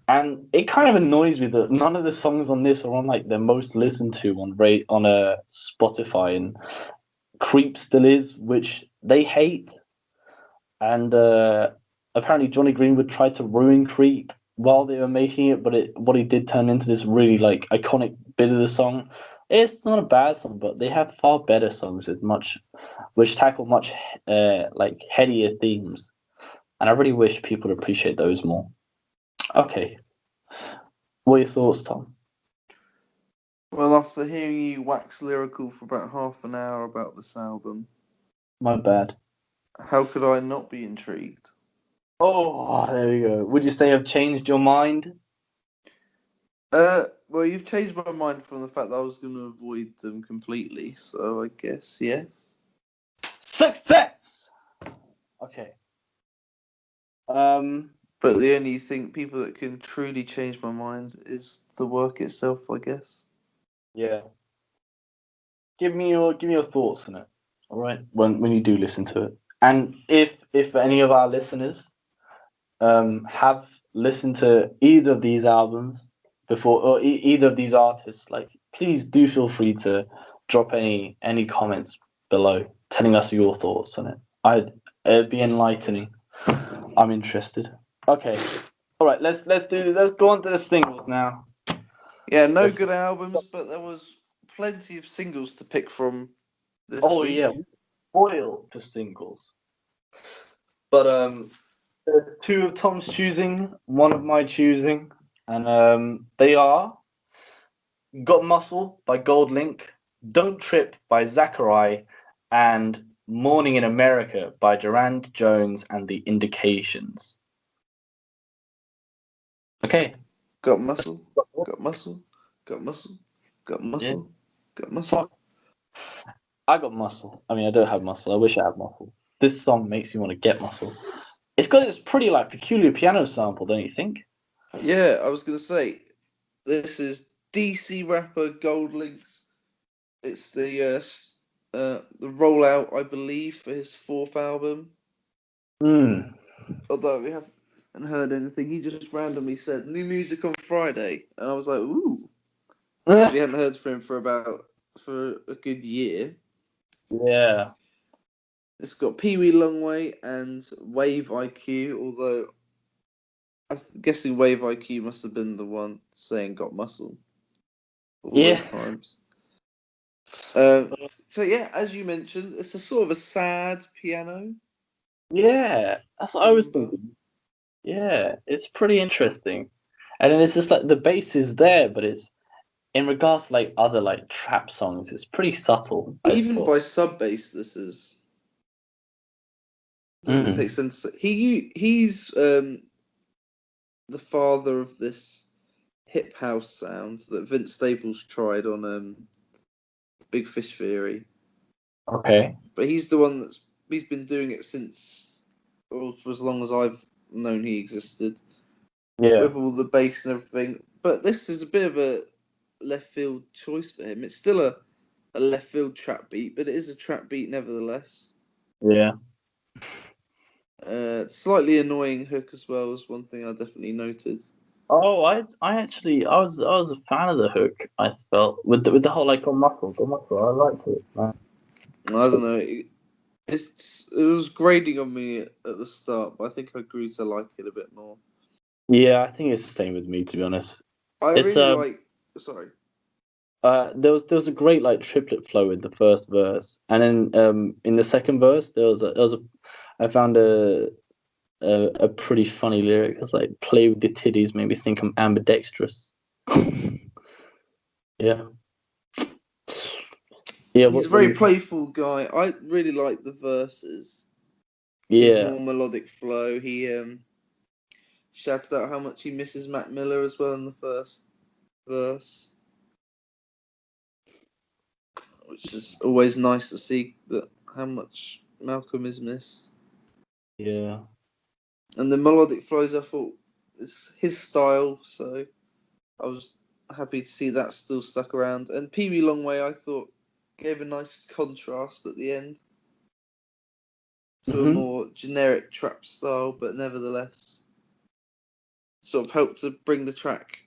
And it kind of annoys me that none of the songs on this are on like the most listened to on a Spotify, and Creep still is, which they hate. And apparently Johnny Greenwood tried to ruin Creep while they were making it, but what he did turn into this really like iconic bit of the song. It's not a bad song, but they have far better songs which tackle much like headier themes, and I really wish people would appreciate those more. Okay, what are your thoughts, Tom? Well, after hearing you wax lyrical for about half an hour about this album, My bad. how could I not be intrigued? Oh, there we go. Would you say I've changed your mind? Well, you've changed my mind from the fact that I was going to avoid them completely, so I guess, yeah. Success. Okay. But the only people that can truly change my mind is the work itself, I guess. Yeah. Give me your thoughts on it. All right. When you do listen to it, and if any of our listeners have listened to either of these albums before, or either of these artists, like please do feel free to drop any comments below, telling us your thoughts on it. It'd be enlightening. I'm interested. Okay. All right. Let's go on to the singles now. Yeah, no Let's- good albums, but there was plenty of singles to pick from this week. yeah, spoiled for singles. But there's two of Tom's choosing, one of my choosing, and they are "Got Muscle" by Gold Link, "Don't Trip" by Zachary, and "Morning in America" by Durand Jones and the Indications. Okay. Got Muscle? got muscle, got muscle, got muscle, got muscle. Fuck. I got muscle. I mean, I don't have muscle. I wish I had muscle. This song makes me want to get muscle. It's got this pretty like peculiar piano sample, don't you think? Yeah, I was gonna say this is DC rapper Gold Links. It's the rollout, I believe, for his 4th album. Although we haven't heard anything, he just randomly said new music on Friday, and I was like, ooh. We hadn't heard from him for a good year. Yeah. It's got Pee Wee Longway and Wave IQ, although I'm guessing Wave IQ must have been the one saying got muscle all those times. So yeah, as you mentioned, it's a sort of a sad piano. Yeah, that's what I was thinking. Yeah, it's pretty interesting. And then it's just like the bass is there, but it's in regards to like other like trap songs, it's pretty subtle. Even by sub bass, this doesn't take sense. He's the father of this hip house sound that Vince Staples tried on Big Fish Theory. Okay. But he's the one he's been doing it since, well, for as long as I've known he existed. Yeah. With all the bass and everything. But this is a bit of a left field choice for him. It's still a left field trap beat, but it is a trap beat nevertheless. Yeah. Slightly annoying hook as well is one thing I definitely noted. Oh, I was a fan of the hook. I felt with the whole like on muscle. I liked it. Man. I don't know. It was grating on me at the start, but I think I grew to like it a bit more. Yeah, I think it's the same with me, to be honest. Really like. Sorry. There was a great like triplet flow in the first verse, and then in the second verse I found a pretty funny lyric. It's like play with the titties, made me think I'm ambidextrous. Yeah. Yeah, he's a very playful guy. I really like the verses. Yeah. His more melodic flow. He shouted out how much he misses Mac Miller as well in the first verse, which is always nice to see that how much Malcolm is missed. Yeah. And the melodic flows, I thought, it's his style, so I was happy to see that still stuck around. And Pee Wee Longway, I thought, gave a nice contrast at the end to a more generic trap style, but nevertheless sort of helped to bring the track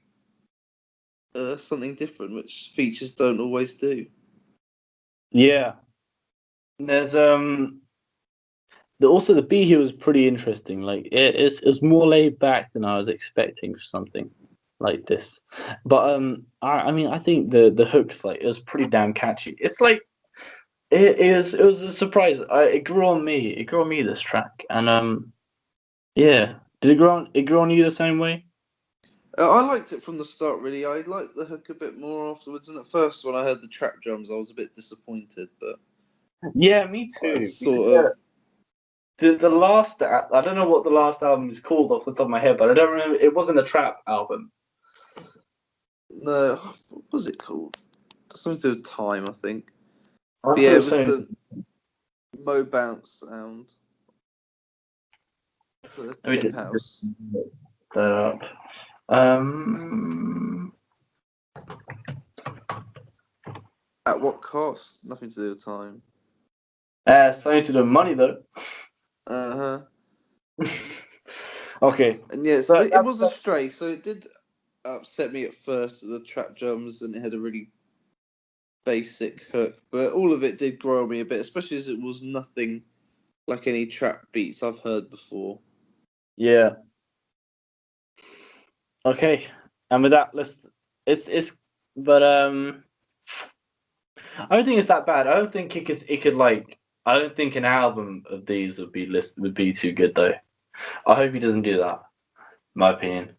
something different, which features don't always do. Yeah. There's also the beat here was pretty interesting. Like it's more laid back than I was expecting for something like this. But I mean I think the hook's like it was pretty damn catchy. It's like it was a surprise. It grew on me. It grew on me, this track. And yeah. Did it grow on you the same way? I liked it from the start, really. I liked the hook a bit more afterwards. And at first, when I heard the trap drums, I was a bit disappointed. But yeah, me too. Sort of. The last, I don't know what the last album is called off the top of my head, but I don't remember. It wasn't a trap album. No, what was it called? Something to do with time, I think. But yeah, it was the Mo Bounce sound. So the hip house. That up. At what cost? Nothing to do with time. Something to do with money, though. Okay. And yes, it was a stray, so it did upset me at first, the trap drums, and it had a really basic hook, but all of it did grow on me a bit, especially as it was nothing like any trap beats I've heard before. Yeah. Okay, and with that, but I don't think it's that bad. I don't think it could like. I don't think an album of these would be too good though. I hope he doesn't do that. My opinion.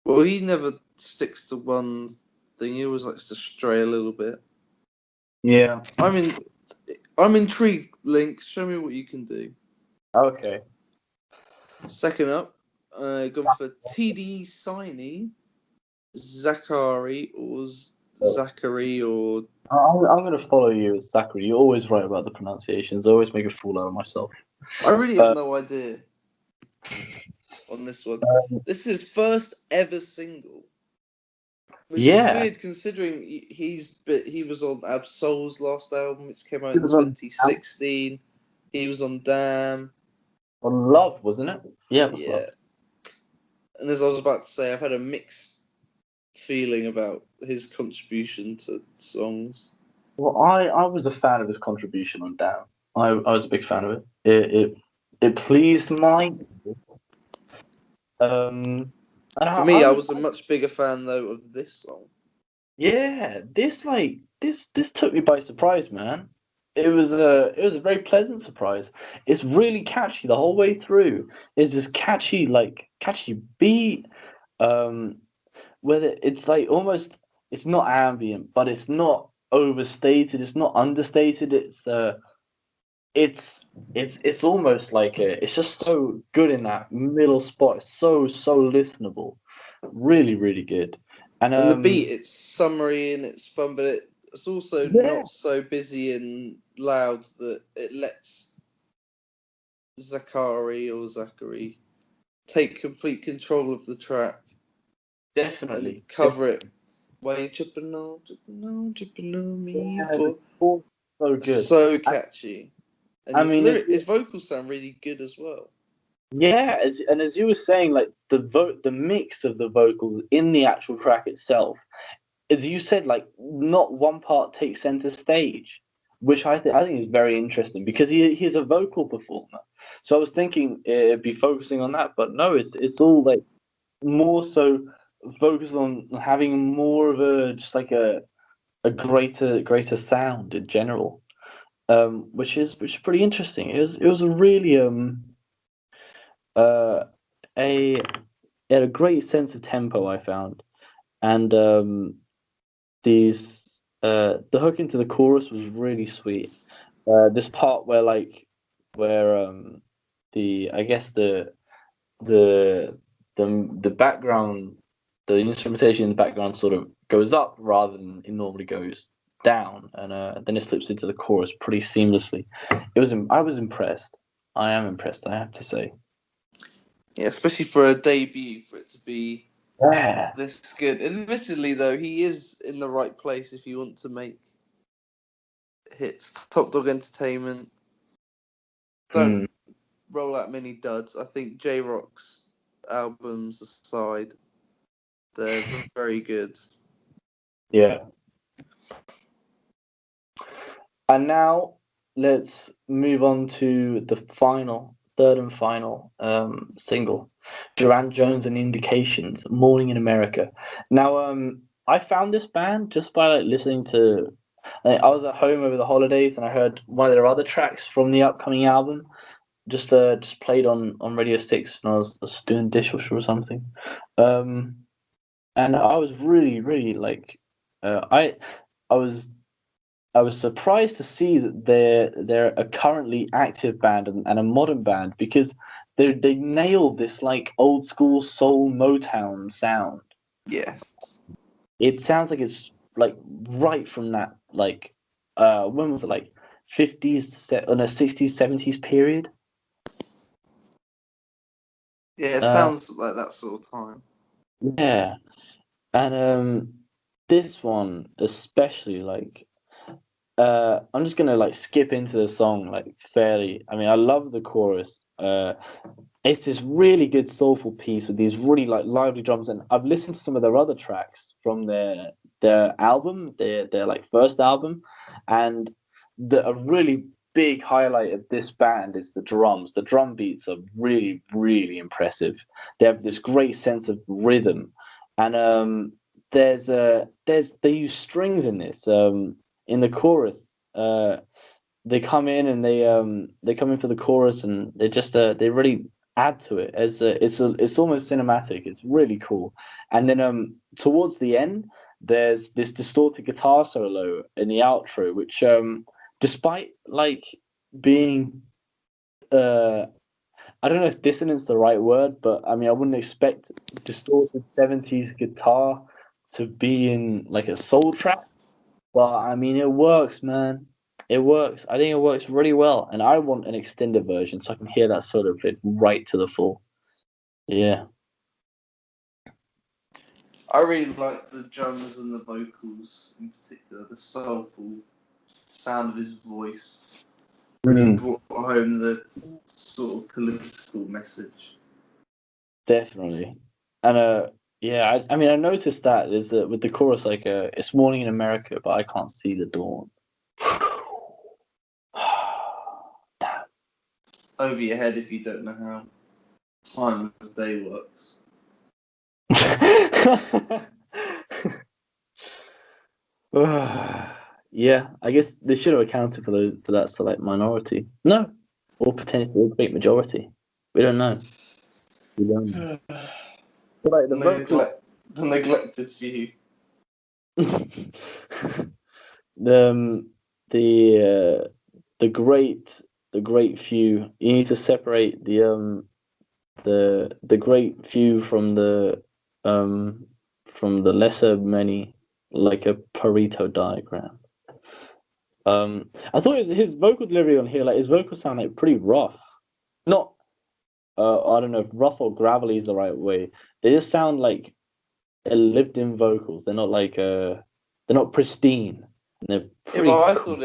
Well, he never sticks to one thing. He always likes to stray a little bit. Yeah. I'm intrigued, Link. Show me what you can do. Okay. Second up, gone for TD Signy Zachary or Zachary or I'm going to follow you as Zachary. You're always right about the pronunciations. I always make a fool out of myself. I really have no idea on this one. This is his first ever single, which is weird considering he was on Absol's last album, which came out in 2016. He was on Damn. On Love, wasn't it? Yeah, it was Yeah. Love. And as I was about to say, I've had a mixed feeling about his contribution to songs. Well, I was a fan of his contribution on Damn. I was a big fan of it. It pleased my. For me, I was a much bigger fan though of this song. Yeah, this took me by surprise, man. It was a very pleasant surprise. It's really catchy the whole way through. It's this catchy beat. Whether it's like almost it's not ambient, but it's not overstated. It's not understated. It's almost like it's just so good in that middle spot. It's so listenable. Really, really good. And the beat, it's summery and it's fun, but it's also not so busy and loud that it lets Zachary take complete control of the track. Definitely. And cover it. Why you tripping on me for? So good. So catchy. And his vocals sound really good as well. Yeah, as you were saying, like the mix of the vocals in the actual track itself, as you said, like not one part takes center stage, which I think is very interesting because he's a vocal performer. So I was thinking it'd be focusing on that, but no, it's all like more so focused on having more of a greater sound in general, which is pretty interesting. It was a really a it had a great sense of tempo I found, and the hook into the chorus was really sweet. This part where the I guess the background, the instrumentation in the background sort of goes up rather than it normally goes down, and then it slips into the chorus pretty seamlessly. I was impressed. I am impressed, I have to say. Yeah, especially for a debut, for it to be this good. Admittedly, though, he is in the right place if you want to make hits. Top Dog Entertainment don't roll out many duds. I think J-Rock's albums aside, they're very good. Yeah. And now let's move on to the third and final single, Duran Jones and Indications, Morning in America. Now, I found this band just by listening to. I was at home over the holidays and I heard one of their other tracks from the upcoming album. Just played on Radio 6 and I was doing dishwasher or something. And I was really, really I was surprised to see that they're a currently active band and a modern band because they nailed this like old school soul Motown sound. Yes. It sounds like it's like right from that when was it, like 50s on a 60s 70s period? Yeah, it sounds like that sort of time. Yeah. And this one especially I'm just gonna skip into the song fairly. I mean, I love the chorus. It's this really good soulful piece with these really lively drums, and I've listened to some of their other tracks from their album, their first album, and a really big highlight of this band is the drums. The drum beats are really really impressive. They have this great sense of rhythm, and they use strings in this. In the chorus, they come in and they come in for the chorus and they really add to it as it's almost cinematic. It's really cool. And then towards the end, there's this distorted guitar solo in the outro, which despite being I don't know if dissonance is the right word, but I mean I wouldn't expect distorted 70s guitar to be in like a soul track, but I mean it works, man. It works. I think it works really well, and I want an extended version so I can hear that sort of bit right to the full. Yeah. I really like the drums and the vocals, in particular, the soulful sound of his voice. Really brought home the sort of political message. Definitely. And yeah, I mean I noticed that there's with the chorus like it's morning in America, but I can't see the dawn. Damn. Over your head if you don't know how time of day works. Yeah, I guess they should have accounted for that select minority. No, or potentially a great majority. We don't know. We don't know. But like The neglected few. the the great few. You need to separate the great few from the lesser many, like a Pareto diagram. I thought his vocal delivery on here, like his vocals sound like pretty rough. Not, I don't know if rough or gravelly is the right way. They just sound like lived-in vocals. They're not like they're not pristine. They're pretty. Yeah, but I thought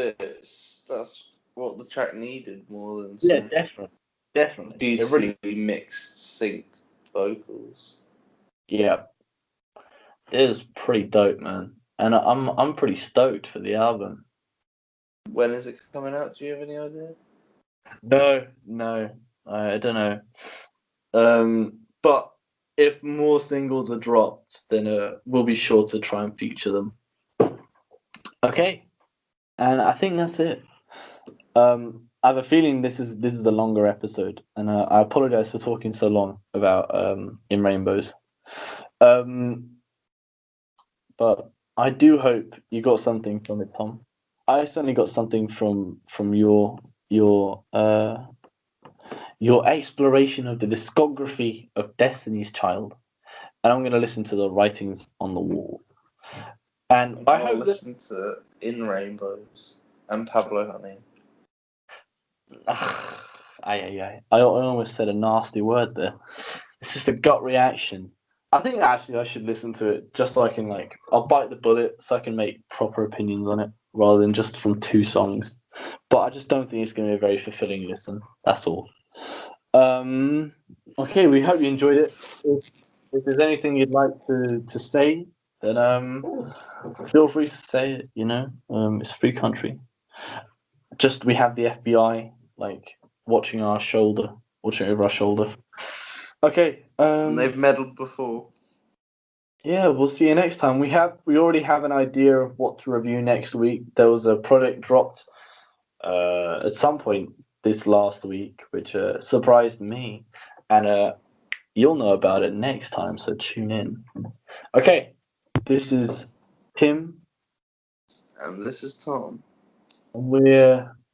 that's what the track needed more than Yeah, some definitely. beautifully mixed, synced vocals. Yeah, it is pretty dope, man. And I'm pretty stoked for the album. When is it coming out? Do you have any idea? No, I don't know. But if more singles are dropped, then we'll be sure to try and feature them. Okay, and I think that's it. I have a feeling this is the longer episode, and I apologize for talking so long about In Rainbows. But I do hope you got something from it, Tom. I certainly got something from your exploration of the discography of Destiny's Child, and I'm going to listen to the writings on the wall. And I I'll hope listen to In Rainbows and Pablo Honey. I almost said a nasty word there. It's just a gut reaction. I think actually I should listen to it just so I can I'll bite the bullet so I can make proper opinions on it rather than just from 2 songs. But I just don't think it's going to be a very fulfilling listen. That's all. Okay, we hope you enjoyed it. If there's anything you'd like to say, then feel free to say it. It's a free country. Just we have the FBI watching over our shoulder. Okay. And they've meddled before. Yeah, we'll see you next time. We already have an idea of what to review next week. There was a project dropped at some point this last week, which surprised me, and you'll know about it next time. So tune in. Okay, this is Tim, and this is Tom. and we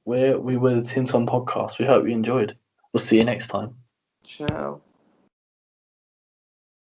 were the TimTom podcast. We hope you enjoyed. We'll see you next time. Ciao.